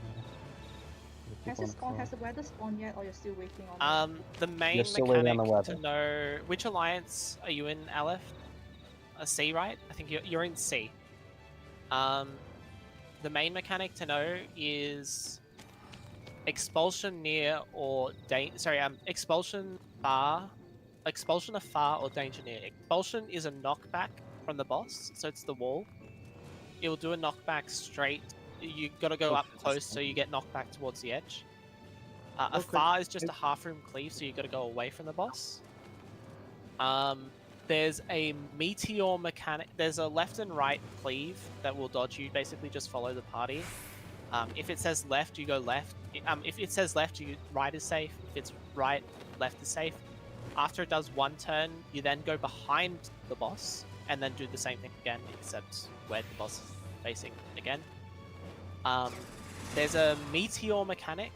Has it spawned? Has the weather spawned yet, or you're still waiting on The main You're still waiting on mechanic the to know... Which alliance are you in, Aleph? A C, right? I think you're in C. The main mechanic to know is... Expulsion near or expulsion far or danger near. Expulsion is a knockback from the boss, so it's the wall. It will do a knockback straight. You gotta go up close so you get knocked back towards the edge. A far is just a half room cleave, so you gotta go away from the boss. There's a meteor mechanic. There's a left and right cleave that will dodge you. Basically, just follow the party. If it says left, you go left. If it says left, right is safe. If it's right, left is safe. After it does one turn, you then go behind the boss and then do the same thing again, except where the boss is facing again. There's a meteor mechanic.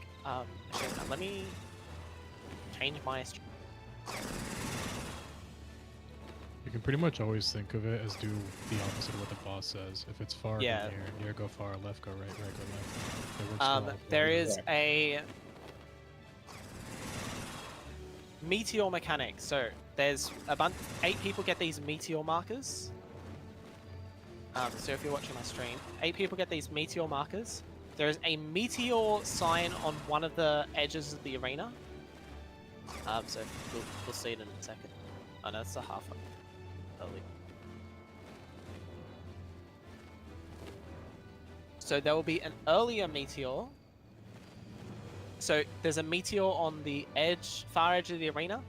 Let me change my... You can pretty much always think of it as do the opposite of what the boss says. If it's far, Yeah. go near. Near, go far. Left, go right. Right, go left. It works for all. There is a meteor mechanic. So there's a bunch. 8 people get these meteor markers. So if you're watching my stream, 8 people get these meteor markers. There is a meteor sign on one of the edges of the arena. So we'll see it in a second. Oh no, it's a half one. early. So there will be an earlier meteor. So there's a meteor on the edge, far edge of the arena.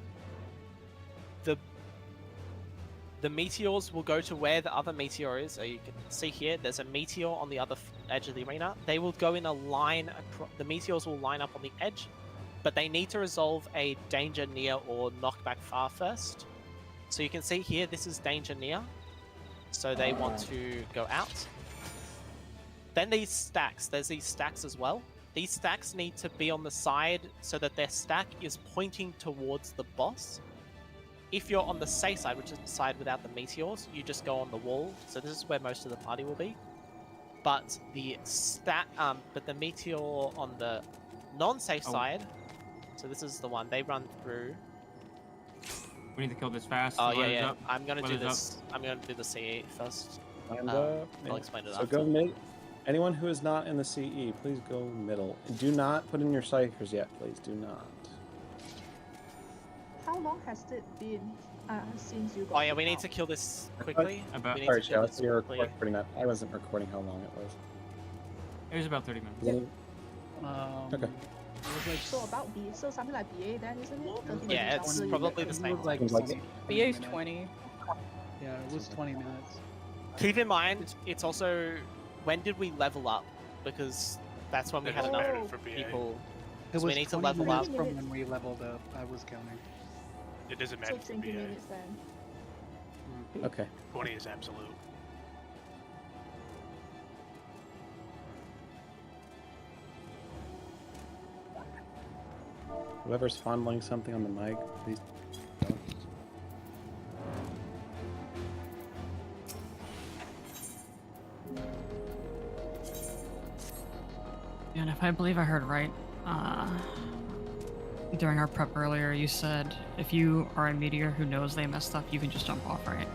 The meteors will go to where the other meteor is. So you can see here, there's a meteor on the other edge of the arena. They will go in a line across. The meteors will line up on the edge, but they need to resolve a danger near or knockback far first. So you can see here, this is danger near. So they want to go out. Then these stacks, there's these stacks as well. These stacks need to be on the side so that their stack is pointing towards the boss. If you're on the safe side, which is the side without the meteors, you just go on the wall. So this is where most of the party will be. But the meteor on the non-safe side. So this is the one they run through. We need to kill this fast. Oh Weather's yeah. up. I'm gonna do Weather's this. I'm gonna do the CE first. And, I'll explain it so after. go mid. Anyone who is not in the CE, please go middle. And do not put in your ciphers yet, please. Do not. How long has it been since you got Oh yeah, we kicked need out? to kill this quickly. We need Sorry, to kill Chalice, this you're quickly. recording that. I wasn't recording how long it was. It was about 30 minutes. Okay. It was like So about B, so something like BA then, isn't it? 30 Yeah, minutes it's after probably you the get same. it was like Seems like 20 BA's minutes. 20. Yeah, it was 20 minutes. Keep in mind, it's also when did we level up? Because that's when we had enough matter for BA. people. It So we was need to 20 level minutes up. from when we leveled up. I was counting. It doesn't So matter for 20 BA. minutes then. Okay. 20 is absolute. Whoever's fondling something on the mic, please don't. And if I believe I heard right, during our prep earlier, you said if you are a meteor who knows they messed up, you can just jump off, right?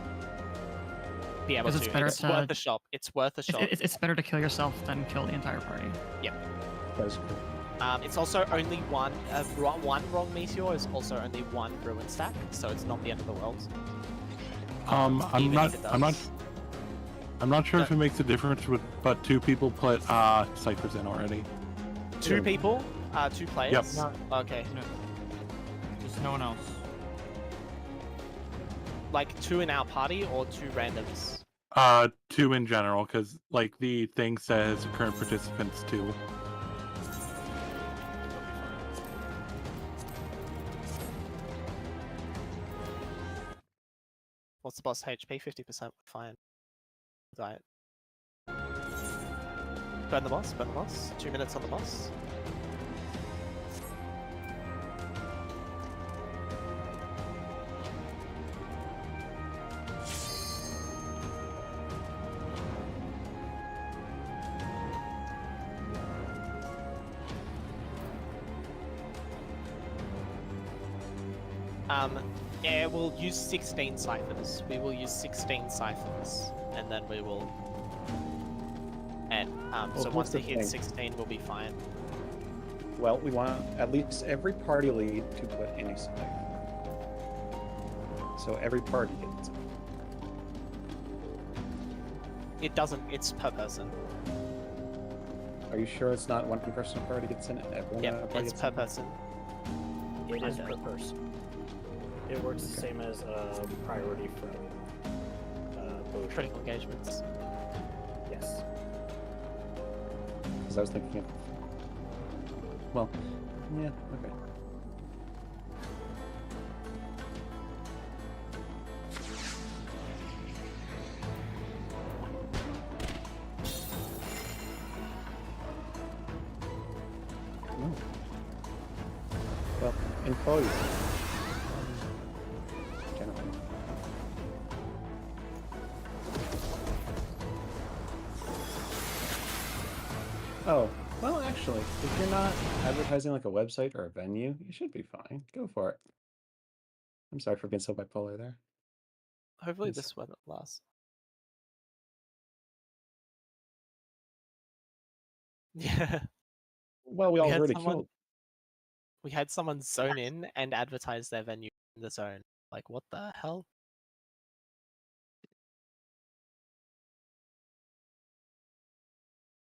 Be able 'Cause to. it's better It's to- worth a shot. It's worth a shot. It's better to kill yourself than kill the entire party. That is cool. It's also only one wrong meteor is also only one ruin stack, so it's not the end of the world. I'm Even not. if it I'm not. does. I'm not sure if it makes a difference, but 2 people put ciphers in already. 2 people, 2 players. Yep. Okay, No. Just no one else. like 2 in our party or 2 randoms. 2 in general, because like the thing says current participants 2. What's the boss HP? 50%. Fine. Diet. Burn the boss. Burn the boss. 2 minutes on the boss. Yeah, we'll use 16 ciphers. We will use 16 ciphers, and then we will. And so here's once the they hit thing. 16, we'll be fine. Well, we want at least every party lead to put in a cipher. So every party gets it. It doesn't. It's per person. Are you sure it's not one person per party gets in it? Everyone in a Yep, party it's gets per in? person. It is per person. It works the same as priority from potion. Critical engagements. Yes. Because I was thinking of. Well, yeah, okay. Oh. Well, employees. Generally. Oh, well, actually, if you're not advertising like a website or a venue, you should be fine. Go for it. I'm sorry for being so bipolar there. Hopefully Yes. this one lasts. Yeah. Well, we had already someone- killed. We had someone zone in and advertise their venue in the zone. Like, what the hell?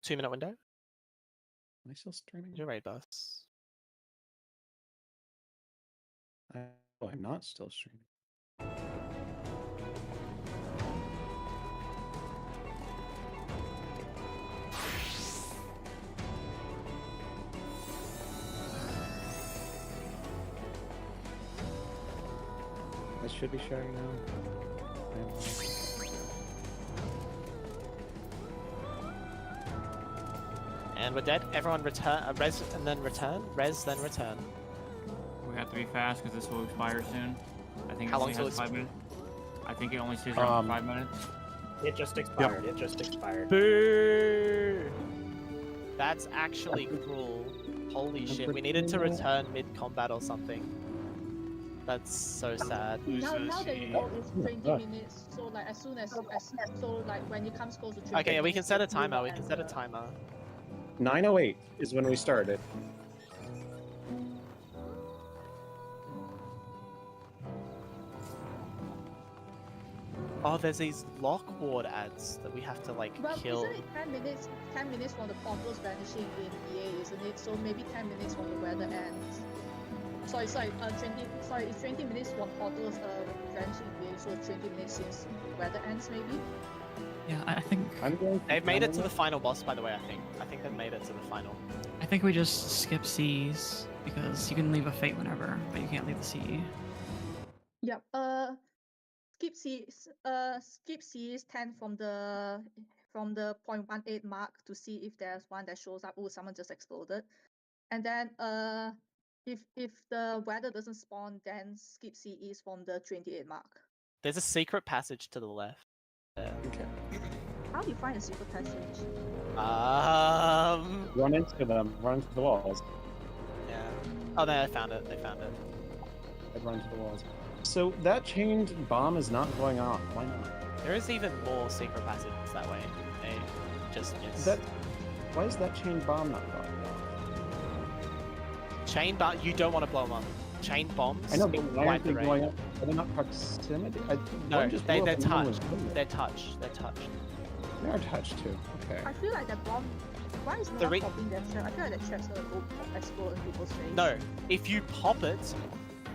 2-minute window. Am I still streaming? Your raid boss. I'm not still streaming. I should be sharing now. And we're dead. Everyone return, res and then return. Res, then return. We have to be fast because this will expire soon. I think How it long only till has it's 5 minutes. I think it only stays around for 5 minutes. It just expired. It just expired. Boo! That's actually cruel. Holy shit, we needed to return mid-combat or something. That's so sad. Now that you know it's 20 minutes, so like as soon as so like when it comes close to 20 Okay, yeah, we can minutes, set a you timer. will We can set a enter. timer. 9:08 is when we started. Oh, there's these lock ward ads that we have to like Well, kill. isn't it 10 minutes? 10 minutes from the portals vanishing in EA, isn't it? So maybe 10 minutes from the weather ends. Sorry, 20 minutes from portals vanishing in EA, so 20 minutes since weather ends, maybe. Yeah, I think They've made it to the final boss, by the way. I think they've made it to the final. I think we just skip C's because you can leave a fate whenever, but you can't leave the CE. Yep. Skip C's 10 from the 0.18 mark to see if there's one that shows up. Oh, someone just exploded. And then if the weather doesn't spawn, then skip CEs from the 28 mark. There's a secret passage to the left. There. Okay. How do you find a secret passage? Run into them. Run into the walls. Yeah. Oh, no, I found it. They found it. I'd run into the walls. So that chained bomb is not going off. Why not? There is even more secret passages that way. They just miss. Why is that chain bomb not going off? Chain bomb. You don't want to blow them up. Chain bombs. I know, but why wipe aren't they the raid. going up? Are they not proximity? No, one just they're blew up and no one was touched. doing it. They're touched. They're touched. They are touched too. Okay. I feel like that bomb. Why is no one popping that trap? I feel like that trap's gonna go explode in people's face. No, if you pop it,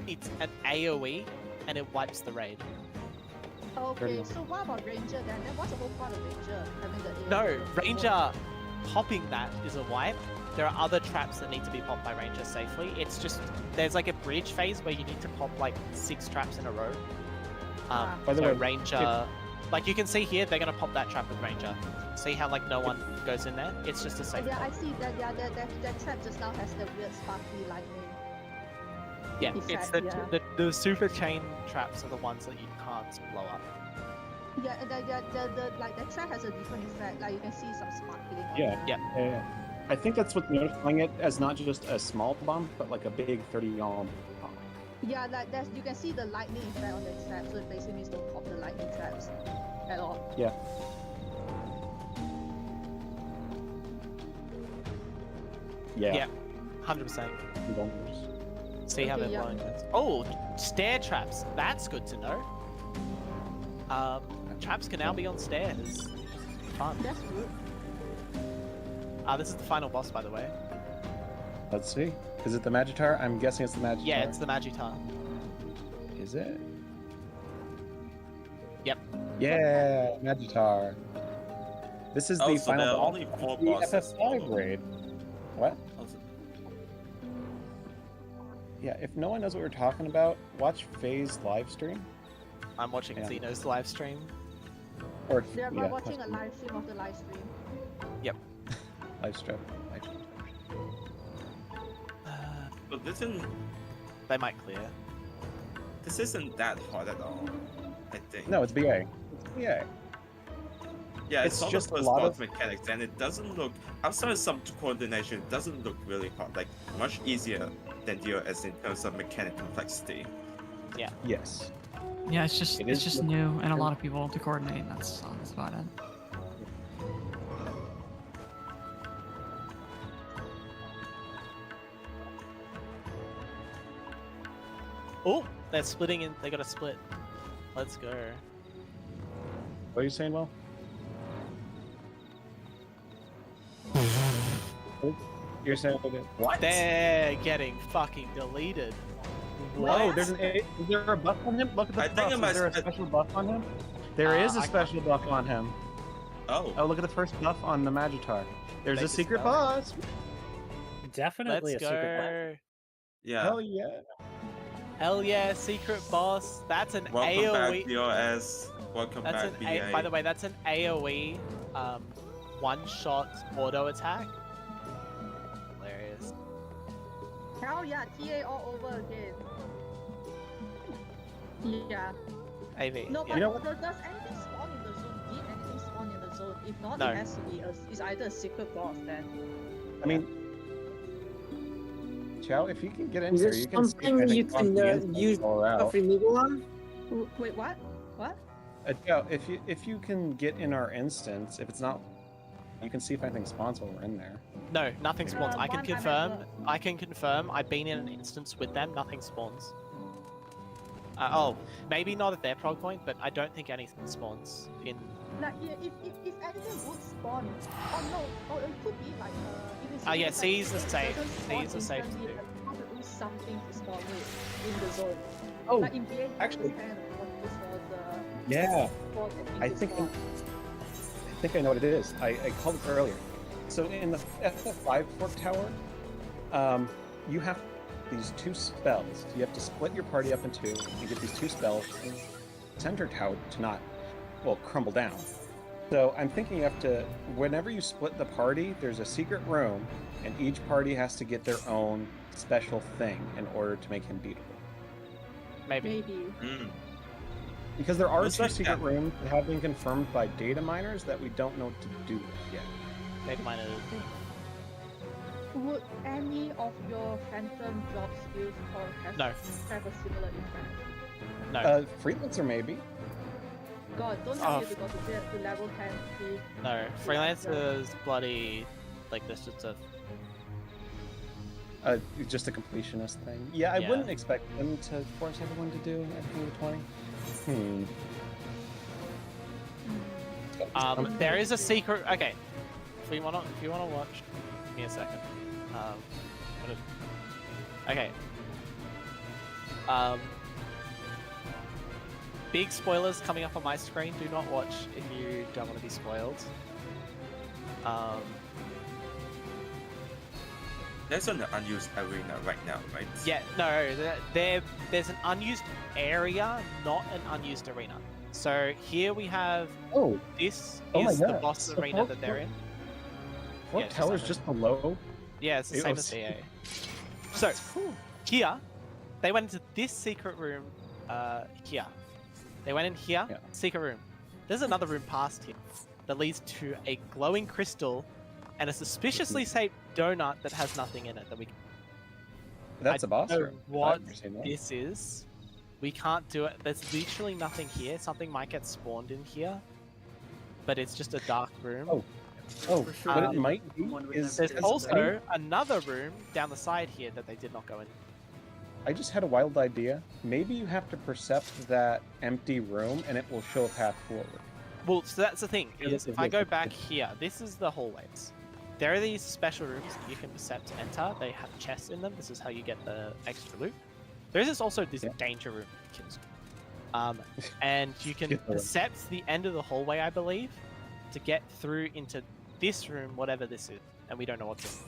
it's an AOE and it wipes the raid. Okay, so what about Ranger then? Then what's the whole point of Ranger having the No, Ranger popping that is a wipe. There are other traps that need to be popped by Ranger safely. It's just, there's like a bridge phase where you need to pop like 6 traps in a row. By the so way, Ranger, like you can see here, they're gonna pop that trap with Ranger. See how like no one goes in there? It's just a safe Yeah, pop. I see that. Yeah, that trap just now has the weird sparkly lightning. Yeah, effect, it's the, yeah. the super chain traps are the ones that you can't blow up. Yeah, and the like that trap has a different effect. Like you can see some sparkling. on Yeah. it. Yeah. I think that's what's notifying it as not just a small bomb, but like a big 30-yard bomb. Yeah, like that's you can see the lightning effect on the trap, so it basically means don't pop the lightning traps at all. Yeah. Yeah, 100%. See how Okay, they're yeah. blowing this. Oh, stair traps. That's good to know. Traps can now be on stairs. Fun. That's good. This is the final boss, by the way. Let's see. Is it the Magitar? I'm guessing it's the Magitar. Yeah, it's the Magitar. Is it? Yep. Yeah, Magitar. This is the Oh, so final there are boss only 4 of the bosses. FF5 raid. What? Also- Yeah, if no one knows what we're talking about, watch Faye's live stream. I'm watching Yeah. Xeno's live stream. Or They're yeah, watching a live stream of the live stream. Yep. live stream. But this isn't They might clear. this isn't that hard at all. I think. No, it's BA. It's BA. Yeah, it's it's all just the a first lot boss of- mechanics, and it doesn't look outside of some coordination. It doesn't look really hard. Like much easier than DOS in terms of mechanic complexity. Yeah. Yes. Yeah, it's just It it's is just looking- new and a lot of people to coordinate. That's about it. Oh, they're splitting in. They got to split. Let's go. What are you saying, Will? You're saying What? They're getting fucking deleted. Whoa, What? is there a buff on him? Look at the I think buff. it might Is there a spe- special buff on him? There is a I special buff on him. Oh. Oh, look at the first buff on the Magitar. There's Make a it secret spell. boss. Definitely Let's a secret weapon. go. Yeah. Hell yeah. Hell yeah, secret boss. That's an Welcome AoE. back, BOS. Welcome That's back, an BA. by the way, that's an AoE one-shot auto attack. Hilarious. Hell yeah, TA all over again. Yeah. AV. No, yeah. but know what? does anything spawn in the zone? Did anything spawn in the zone? If not, No. it has to be it's either a secret boss then. I mean, Chow, if you can get in Is here, there you can see something if you can use buff removal on? Wait, what? What? Chow, if you can get in our instance, if it's not, you can see if anything spawns while we're in there. No, nothing spawns. I can One, I'm at confirm. work. I can confirm. I've been in an instance with them. Nothing spawns. Oh, maybe not at their prog point, but I don't think anything spawns in. Like, yeah, if anything would spawn, oh no, it could be like if it's Yeah, like, C is the it safe. doesn't C spawn is the safe instantly, to do. you have to do something to spawn it in the zone. Oh, like in VA, actually- kind of just for the Yeah. for the thing I to think spawn. I think I know what it is. I called it earlier. So in the FF5 Fork Tower, you have these two spells. You have to split your party up in two and get these two spells in the center tower to not, well, crumble down. So I'm thinking you have to, whenever you split the party, there's a secret room, and each party has to get their own special thing in order to make him beatable. Maybe. Mm. Because there are Looks two like secret that. rooms that have been confirmed by data miners that we don't know what to do with yet. Maybe mine is. Would any of your phantom drop skills or have No. have a similar effect? No. Freelancer maybe. God, don't Oh, tell me to go to level 10 free. No. Freelancer's bloody. Like this is a. Just a completionist thing. Yeah, I Yeah. wouldn't expect them to force everyone to do everything with 20. There is a secret. Okay. If you wanna watch, give me a second. Okay. Big spoilers coming up on my screen. Do not watch if you don't want to be spoiled. There's an unused arena right now, right? Yeah, no, there's an unused area, not an unused arena. So here we have. Oh. This Oh my is the God. boss So arena that they're in. Fork Yeah, just Tower's like just below. Yeah, it's the It same was- as VA. So here, they went into this secret room. Here, they went in here. Yeah. Secret room. There's another room past here that leads to a glowing crystal and a suspiciously shaped donut that has nothing in it that we. That's I a boss don't know room. what I've never seen that. this is. We can't do it. There's literally nothing here. Something might get spawned in here, but it's just a dark room. Oh, For sure. what it might be is There's also another room down the side here that they did not go in. I just had a wild idea. Maybe you have to percept that empty room, and it will show a path forward. Well, so that's the thing. Yeah, Is look, if I look, go look. back here, this is the hallways. There are these special rooms that you can percept to enter. They have chests in them. This is how you get the extra loot. There is also this danger room. And you can Get the room. percept the end of the hallway, I believe, to get through into this room, whatever this is, and we don't know what's in.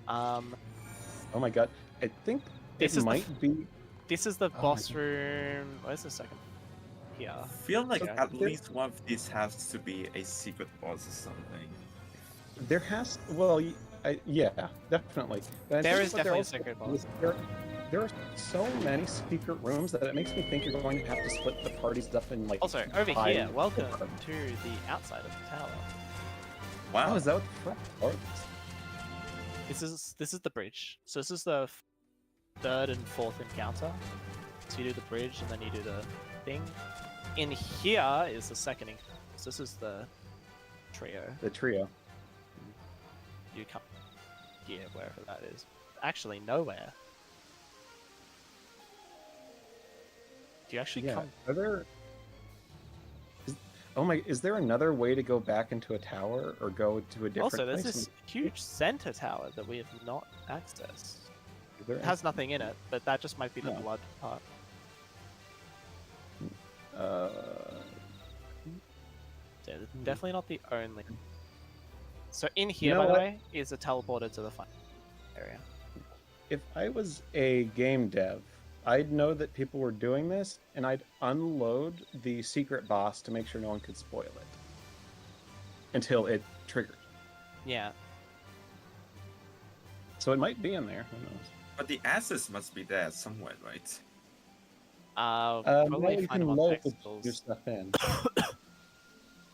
Oh my god! I think This it is the might be. This is the Oh my boss God. room. Where's the second? Here. I feel like Yeah. at least one of these has to be a secret boss or something. There has. Well, yeah, definitely. But I There think is what they're definitely a also- secret boss. There are so many secret rooms that it makes me think you're going to have to split the parties up in like. Also, over 5 here, welcome to the outside of the tower. Wow. Oh, is that what the front door is? This is the bridge. So this is the third and fourth encounter. So you do the bridge and then you do the thing. In here is the second encounter. So this is the trio. The trio. You come here, wherever that is. Actually, nowhere. Do you actually Yeah. come? Are there? Oh my! Is there another way to go back into a tower or go to a different Also, there's place? this huge center tower that we have not accessed. There It has nothing in it, but that just might be the No. blood part. Yeah, definitely not the only. So in here, know by the what? way, is a teleporter to the fun area. If I was a game dev, I'd know that people were doing this, and I'd unload the secret boss to make sure no one could spoil it until it triggered. Yeah. So it might be in there. Who knows? But the access must be there somewhere, right? Now Probably you find can them on load text your tools. stuff in.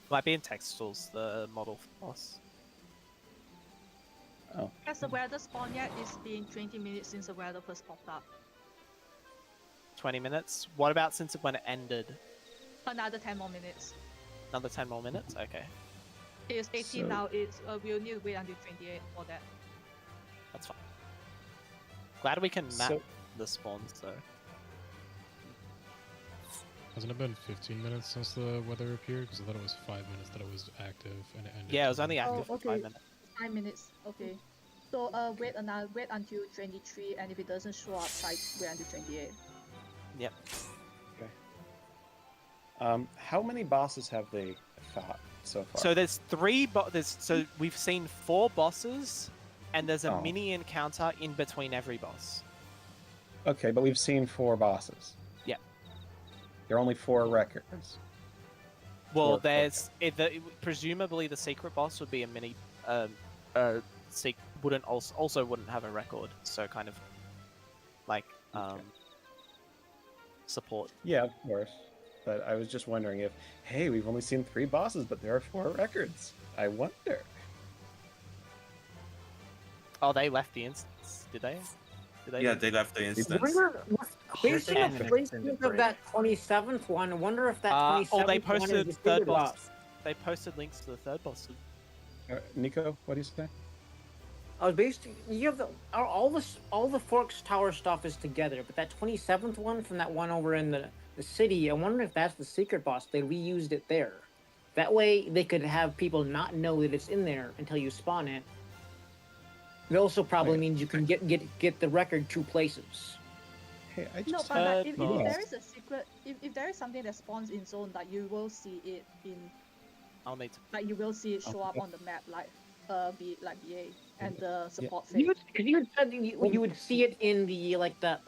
Might be in text tools, the model boss. Oh. Has the weather spawned yet? It's been 20 minutes since the weather first popped up. 20 minutes. What about since when it ended? Another 10 more minutes. Another 10 more minutes? Okay. It's 18 So- now. It's we'll need to wait until 28 for that. That's fine. Glad we can map So- the spawns though. Hasn't it been 15 minutes since the weather appeared? Because I thought it was 5 minutes that it was active and it ended. Yeah, it was only active Oh, for okay. 5 minutes. 5 minutes. Okay. So wait until 23, and if it doesn't show up, wait until 28. Yep. How many bosses have they fought so far? So there's so we've seen 4 bosses, and there's a Oh. mini encounter in between every boss. Okay, but we've seen 4 bosses. Yeah. There are only 4 records. Well, Four- there's presumably the secret boss would be a mini, wouldn't also wouldn't have a record, so kind of like support. Yeah, of course. But I was just wondering if, hey, we've only seen 3 bosses, but there are 4 records. I wonder. Oh, they left the instance, did they? Did they? Yeah, they left the instance. Based There's on an the extended placement of break. that 27th one, I wonder if that 27th they one is posted the third secret boss. boss. They posted links to the third boss. Nico, what do you say? I was basically you have all the Forks Tower stuff is together, but that 27th one from that one over in the city, I wonder if that's the secret boss. They reused it there. That way they could have people not know that it's in there until you spawn it. It also probably means you can get the record 2 places. Hey, I No, just but if boss. there is a secret, if there is something that spawns in zone, that you will see it in, I'll need to. like you will see it show up on the map, like BA and the support You phase. would, you would see it in the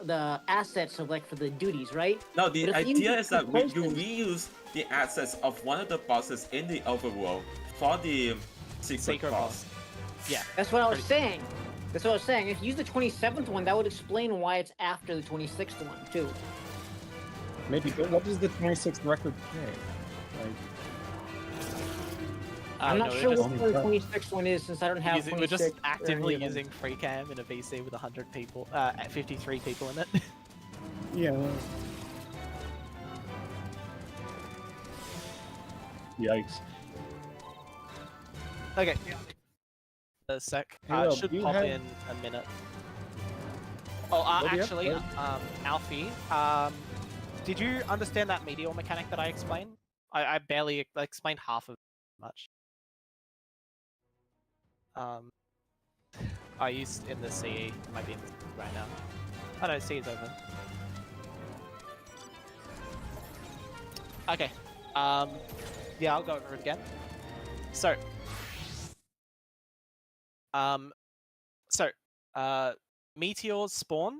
the assets of for the duties, right? No, the But if you idea use is that you placement- reuse the assets of one of the bosses in the overworld for the secret boss. Yeah. That's what I was saying. That's what I was saying. If you use the 27th one, that would explain why it's after the 26th one, too. Maybe, but what does the 26th record say? Like, I'm not no, sure we're what just, the 26th one is since I don't have we're just 26 or actively any of them. using free cam in a VC with 100 people, 53 people in it. yeah. Yikes. Okay. A sec. Hey, Will, Should do you pop have- in a minute. Oh, What do you have? actually, Alfie, did you understand that meteor mechanic that I explained? I barely explained half of it much. I used in the CE, might be in the right now. Oh no, CE is open. Okay. Yeah, I'll go over it again. So, meteors spawn.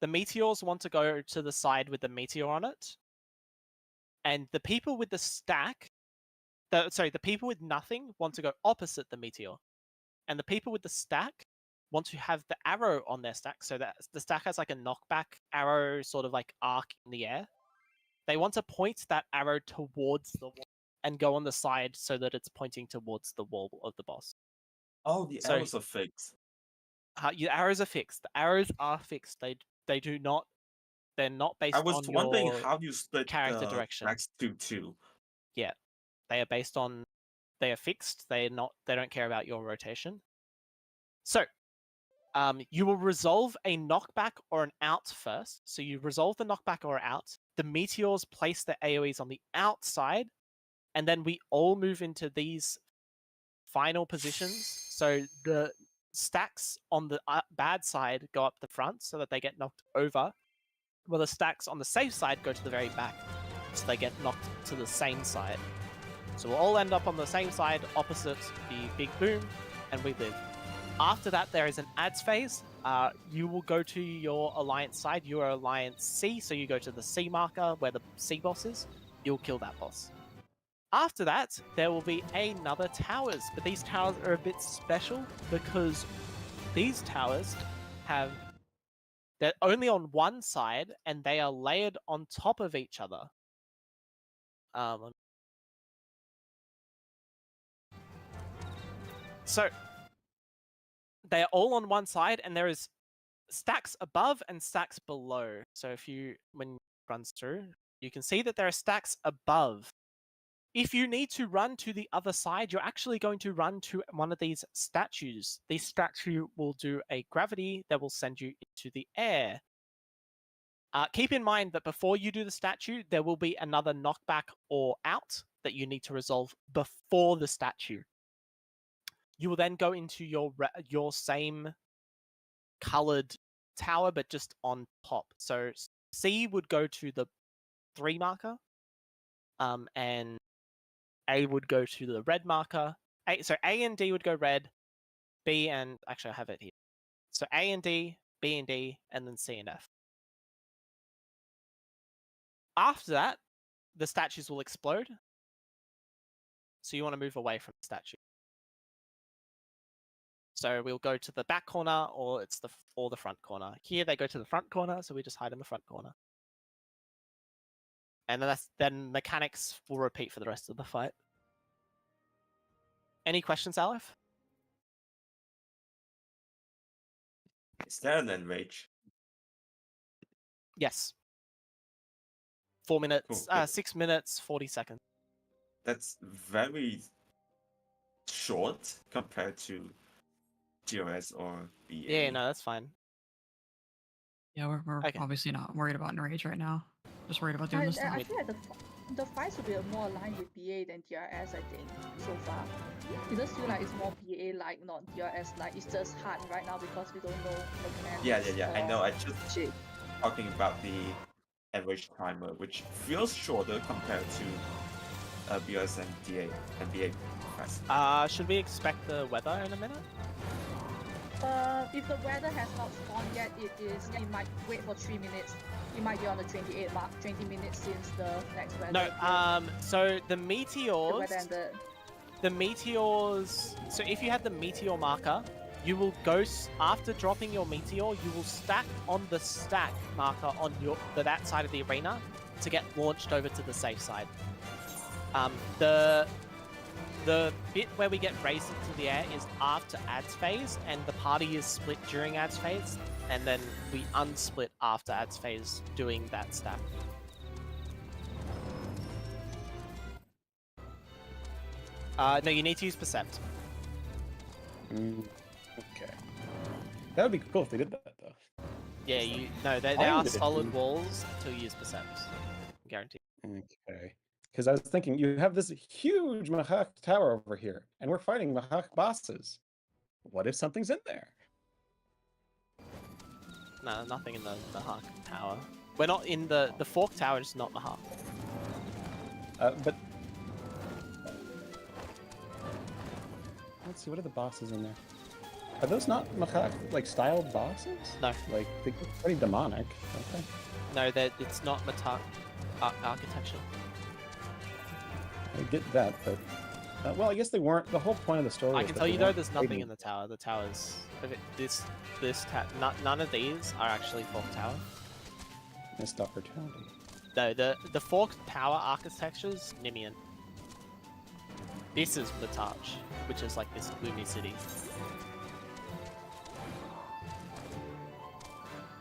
The meteors want to go to the side with the meteor on it. And the people with the stack, the people with nothing want to go opposite the meteor. And the people with the stack want to have the arrow on their stack, so that the stack has like a knockback arrow sort of like arc in the air. They want to point that arrow towards the wall and go on the side so that it's pointing towards the wall of the boss. Oh, the So- arrows are fixed. Your arrows are fixed. The arrows are fixed. They do not. They're not based I on was wondering your how you split character the direction. tracks to 2. Yeah, they are based on. They are fixed. They don't care about your rotation. So, you will resolve a knockback or an out first. So you resolve the knockback or out. The meteors place their AoEs on the outside, and then we all move into these final positions. So the stacks on the bad side go up the front so that they get knocked over, while the stacks on the safe side go to the very back so they get knocked to the same side. So we'll all end up on the same side opposite the big boom, and we live. After that, there is an ads phase. You will go to your alliance side. You are alliance C, so you go to the C marker where the C boss is. You'll kill that boss. After that, there will be another towers, but these towers are a bit special because these towers they're only on one side and they are layered on top of each other. So they are all on one side, and there is stacks above and stacks below. So when it runs through, you can see that there are stacks above. If you need to run to the other side, you're actually going to run to one of these statues. This statue will do a gravity that will send you into the air. Keep in mind that before you do the statue, there will be another knockback or out that you need to resolve before the statue. You will then go into your same colored tower, but just on top. So C would go to the 3 marker, and A would go to the red marker. So A and D would go red, B and... Actually, I have it here. So A and D, B and D, and then C and F. After that, the statues will explode. So you want to move away from the statue. So we'll go to the back corner, or the front corner. Here they go to the front corner, so we just hide in the front corner. And then mechanics will repeat for the rest of the fight. Any questions, Aleph? Is there an enrage? Yes. 4 minutes, Cool. 6 minutes, 40 seconds. That's very short compared to GOS or BA. Yeah, no, that's fine. Yeah, we're obviously not worried about enrage right now. Just worried about doing this stuff. I feel like the fights will be more aligned with BA than DRS, I think, so far. It does feel like it's more BA-like, not DRS-like. It's just hard right now because we don't know the command. Yeah. I know. I just talking about the average timer, which feels shorter compared to BOS and DA and BA. Should we expect the weather in a minute? If the weather has not spawned yet, it might wait for 3 minutes. It might be on the 28 mark, 20 minutes since the next weather. No, so the meteors... The meteors... So if you had the meteor marker, you will go... After dropping your meteor, you will stack on the stack marker on that side of the arena to get launched over to the safe side. The bit where we get raised into the air is after ads phase, and the party is split during ads phase, and then we unsplit after ads phase doing that stack. No, you need to use percent. Okay. That would be cool if they did that, though. Yeah, they are solid walls until you use percent. Guaranteed. Okay. Because I was thinking, you have this huge Mahak tower over here, and we're fighting Mahak bosses. What if something's in there? No, nothing in the Mahak tower. We're not in the Fork tower, is not Mahak. But... Let's see, what are the bosses in there? Are those not Mahak, styled bosses? No. They look pretty demonic, don't they? No, it's not Mahak architecture. I get that, but... well, I guess they weren't. The whole point of the story I can tell you though, there's nothing in the tower. The tower's... None of these are actually Fork Tower. Missed opportunity. No, the Fork Tower architecture's Nimian. This is Mataj, which is like this gloomy city.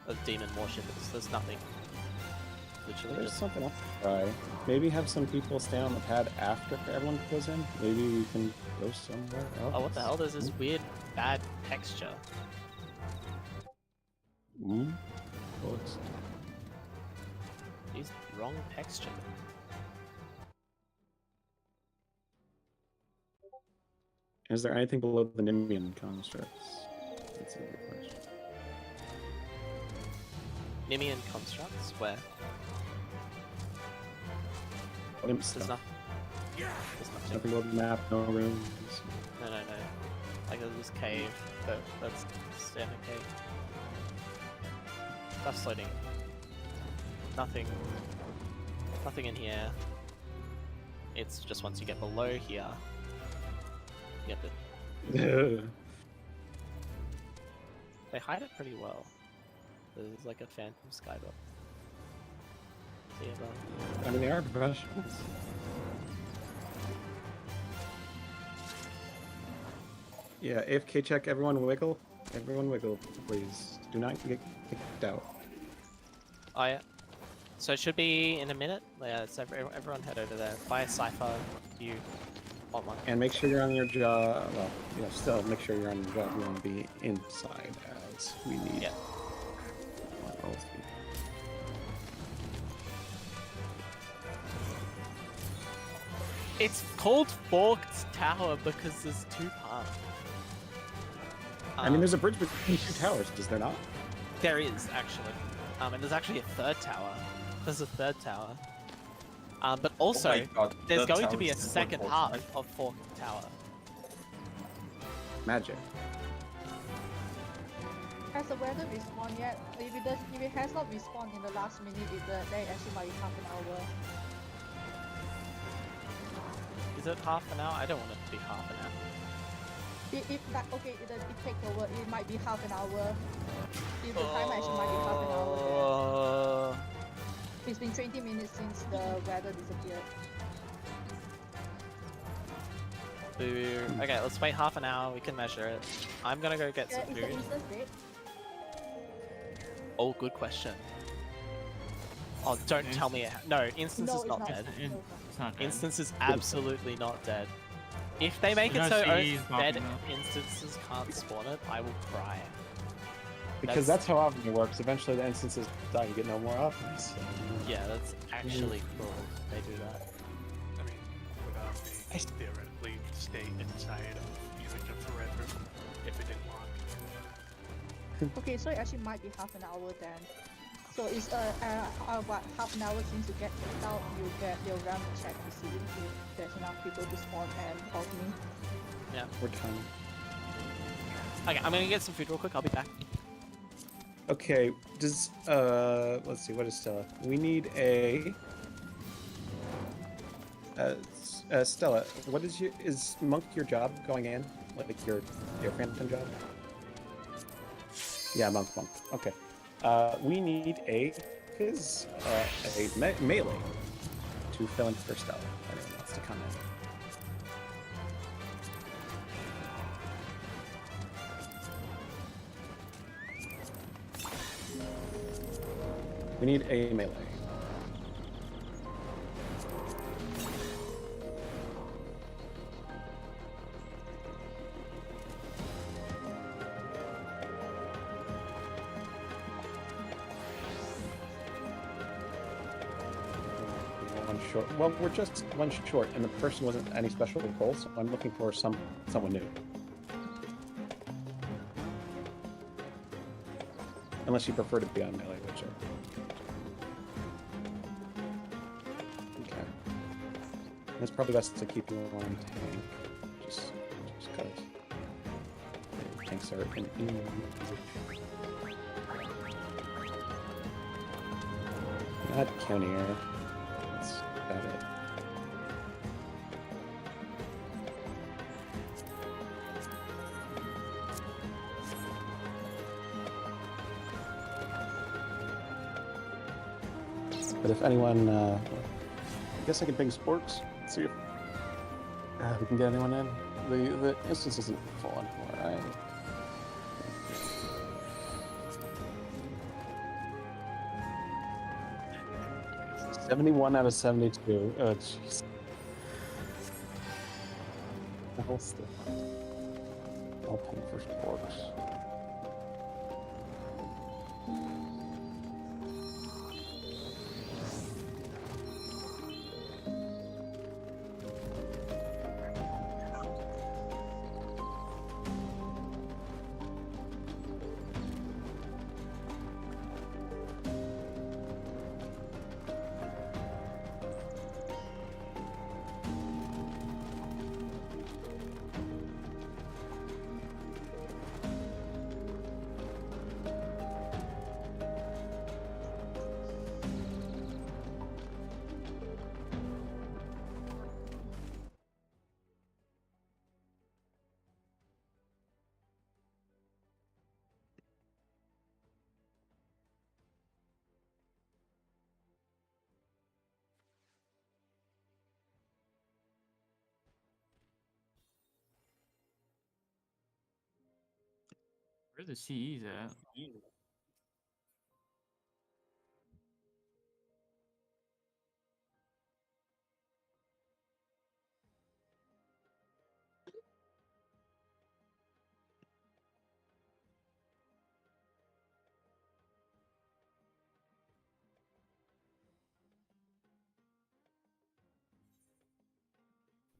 Of demon worshippers. There's nothing. Literally There's just... something else to try. Maybe have some people stay on the pad after everyone goes in. Maybe we can go somewhere else. Oh, what the hell? There's this weird, bad texture. Use the wrong texture. Is there anything below the Nimian constructs? That's a good question. Nimian constructs? Where? Imp There's stuff. nothing. There's nothing. Nothing below the map, no rooms. No. Like this cave, but that's standard cave. Stuff's floating. Nothing in here. It's just once you get below here, you get the... They hide it pretty well. There's like a phantom skybook. See it I mean, they are professionals. Yeah, AFK check, everyone wiggle. Everyone wiggle, please. Do not get kicked out. Oh yeah. So it should be in a minute. Yeah, so everyone head over there. Buy a cipher if you want one. And make sure you're on your job. Well, still make sure you're on your job. You want to be inside as we need. Yeah. It's called Forked Tower because there's two parts. I mean, there's a bridge between two towers, is there not? There is, actually. And there's actually a third tower. There's a third tower. But also, my God, there's third going tower to be a is the second one half right? of Forked Tower. Magic. Has the weather respawned yet? If it has not respawned in the last minute, then actually might be half an hour. Is it half an hour? I don't want it to be half an hour. If it takes over, it might be half an hour. If the time actually might be half an hour then. It's been 20 minutes since the weather disappeared. Boo. Okay, let's wait half an hour. We can measure it. I'm gonna go get some Is food. the instance dead? Oh, good question. Oh, don't tell me it. No, Instance No, is it's not not. dead. It's not dead. Instance is absolutely not dead. If they make it There's so no CEs dead popping up. instances can't spawn it, I will cry. Because that's how often it works. Eventually the instances die and get no more options. So. Yeah, that's actually cool. They do that. I mean, they theoretically stay inside of Image forever if it didn't want. Okay, so it actually might be half an hour then. So it's about half an hour since you get kicked out, you'll run a check to see if there's enough people to spawn and help me. Yeah. We're time. Okay, I'm gonna get some food real quick. I'll be back. Okay, does let's see, what is Stella? We need a Stella, what is Monk your job going in? Like your phantom job? Yeah, Monk. Okay. We need a melee to fill in for Stella. Anyone wants to come in? We need a melee. One short. Well, we're just one short, and the person wasn't any special goal, so I'm looking for someone new. Unless you prefer to be on melee, which okay. It's probably best to keep you on tank, just because tanks are in not county air. That's about it. But if anyone, I guess I can bring sporks. See if we can get anyone in. The instance isn't full anymore, right? 71 out of 72. Oh, jeez. I'll still I'll pay for sporks. Where are the CEs at?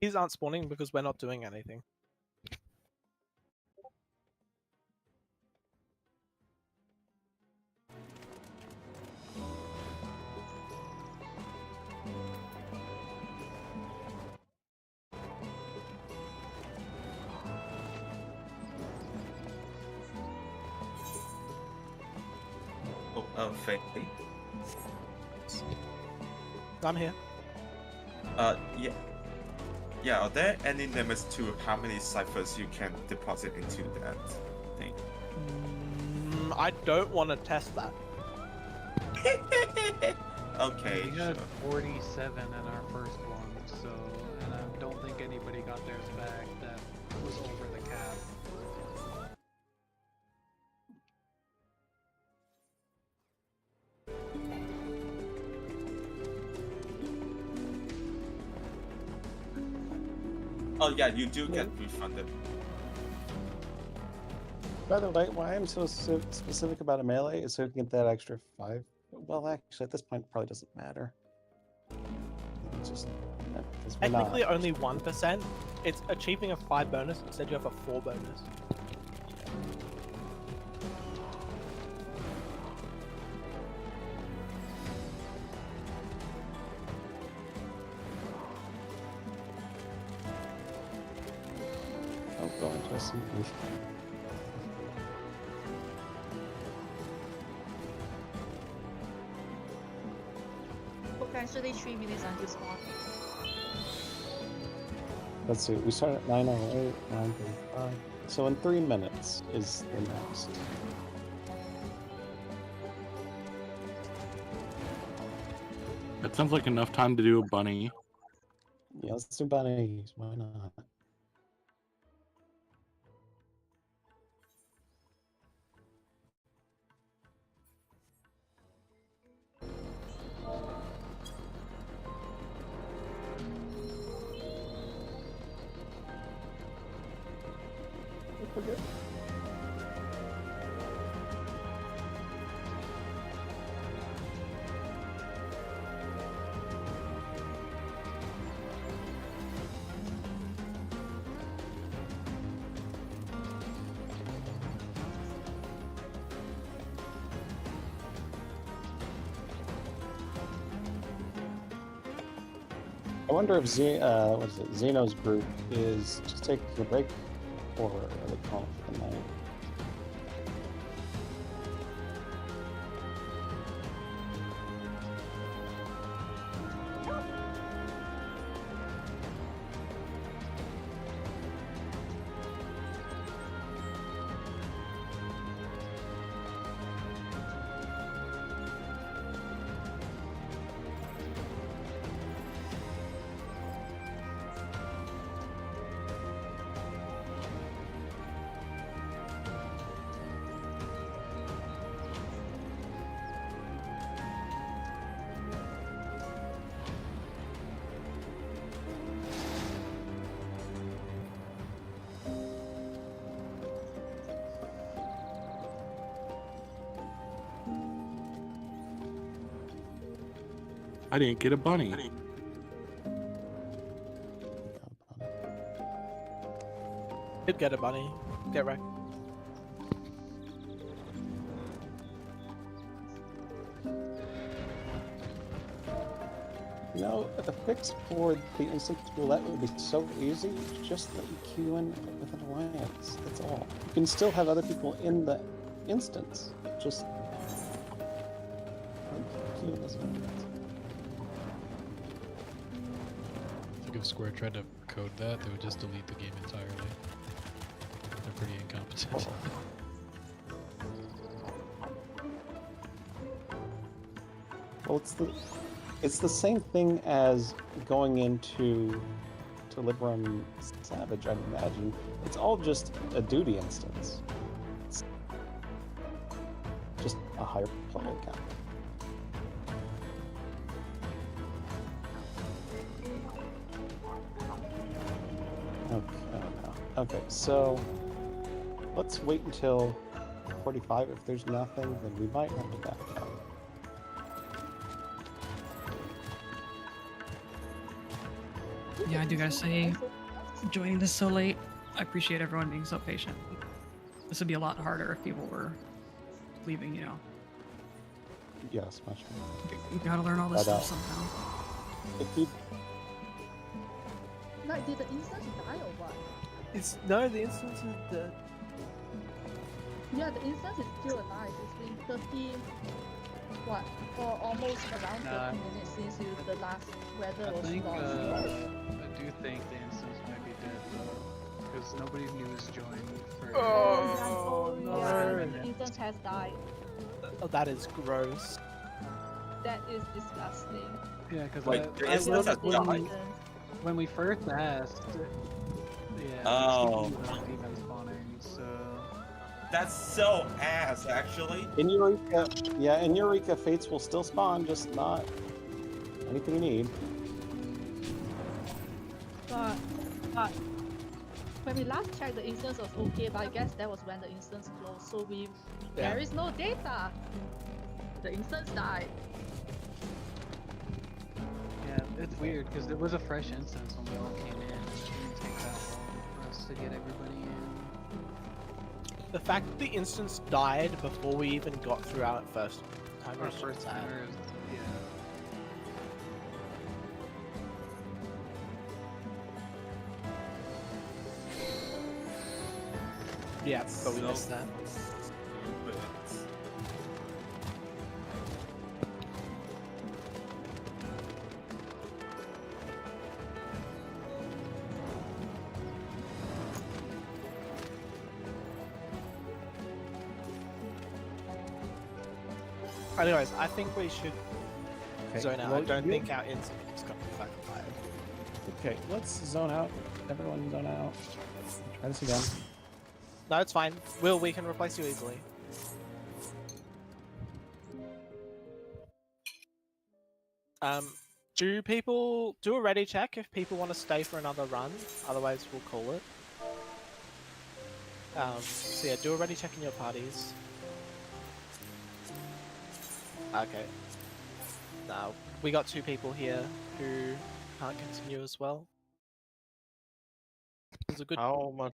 These aren't spawning because we're not doing anything. Faye. I'm here. Yeah. Yeah, are there any limits to how many ciphers you can deposit into that thing? I don't want to test that. Okay, We had sure. 47 in our first one, so, and I don't think anybody got theirs back that was over the cap. Oh yeah, you do get refunded. By the way, why I'm so specific about a melee is so you can get that extra 5. Well, actually, at this point, it probably doesn't matter. It's just because we're Technically, not. only 1%. It's achieving a 5 bonus. Instead, you have a 4 bonus. Oh, go into a CV. Potentially 3 minutes until spawn. Let's see, we start at 9:08, 9:35. So in 3 minutes is the next. That sounds like enough time to do a bunny. Yeah, let's do bunnies. Why not? Forget. I wonder if what is it? Xeno's group is just taking a break, or are they calling for the night? I didn't get a bunny. Did get a bunny. Get wrecked. You know, the fix for the instant roulette would be so easy. Just let you queue in with an alliance. That's all. You can still have other people in the instance. Just queue as an alliance. I think if Square tried to code that, they would just delete the game entirely. They're pretty incompetent. Well, it's the same thing as going into Liberum Savage, I'd imagine. It's all just a duty instance. just a higher player count. Okay, so let's wait until 45. If there's nothing, then we might have to back out. Yeah, I do gotta say, joining this so late, I appreciate everyone being so patient. This would be a lot harder if people were leaving, you know. Yes, much more. You gotta learn all this But, stuff somehow. If you Like, did the instance die or what? No, the instance is dead. Yeah, the instance is still alive. It's been 30, what, or almost around 30 minutes since the last weather I was think, lost. I do think the instance might be dead though, because nobody new has joined for. Yeah, the instance has died. Oh, that is gross. That is disgusting. Yeah, because the instance has died? When we first asked, Oh. even spawning, so. That's so ass, actually. in Eureka, yeah, in Eureka, fates will still spawn, just not anything you need. But when we last checked, the instance was okay, but I guess that was when the instance closed, so there is no data. The instance died. Yeah, it's weird because there was a fresh instance when we all came in. It didn't take that long for us to get everybody in. The fact that the instance died before we even got through our first time Our was first sad. timer, yeah. Yeah, but we missed that. Anyways, I think we should zone out. I don't think our instance is going to be back alive. Okay, let's zone out. Everyone zone out. Try this again. No, it's fine. Will, we can replace you easily. Do people do a ready check if people want to stay for another run? Otherwise, we'll call it. So yeah, do a ready check in your parties. Okay. Now we got 2 people here who can't continue as well. It was a good. How much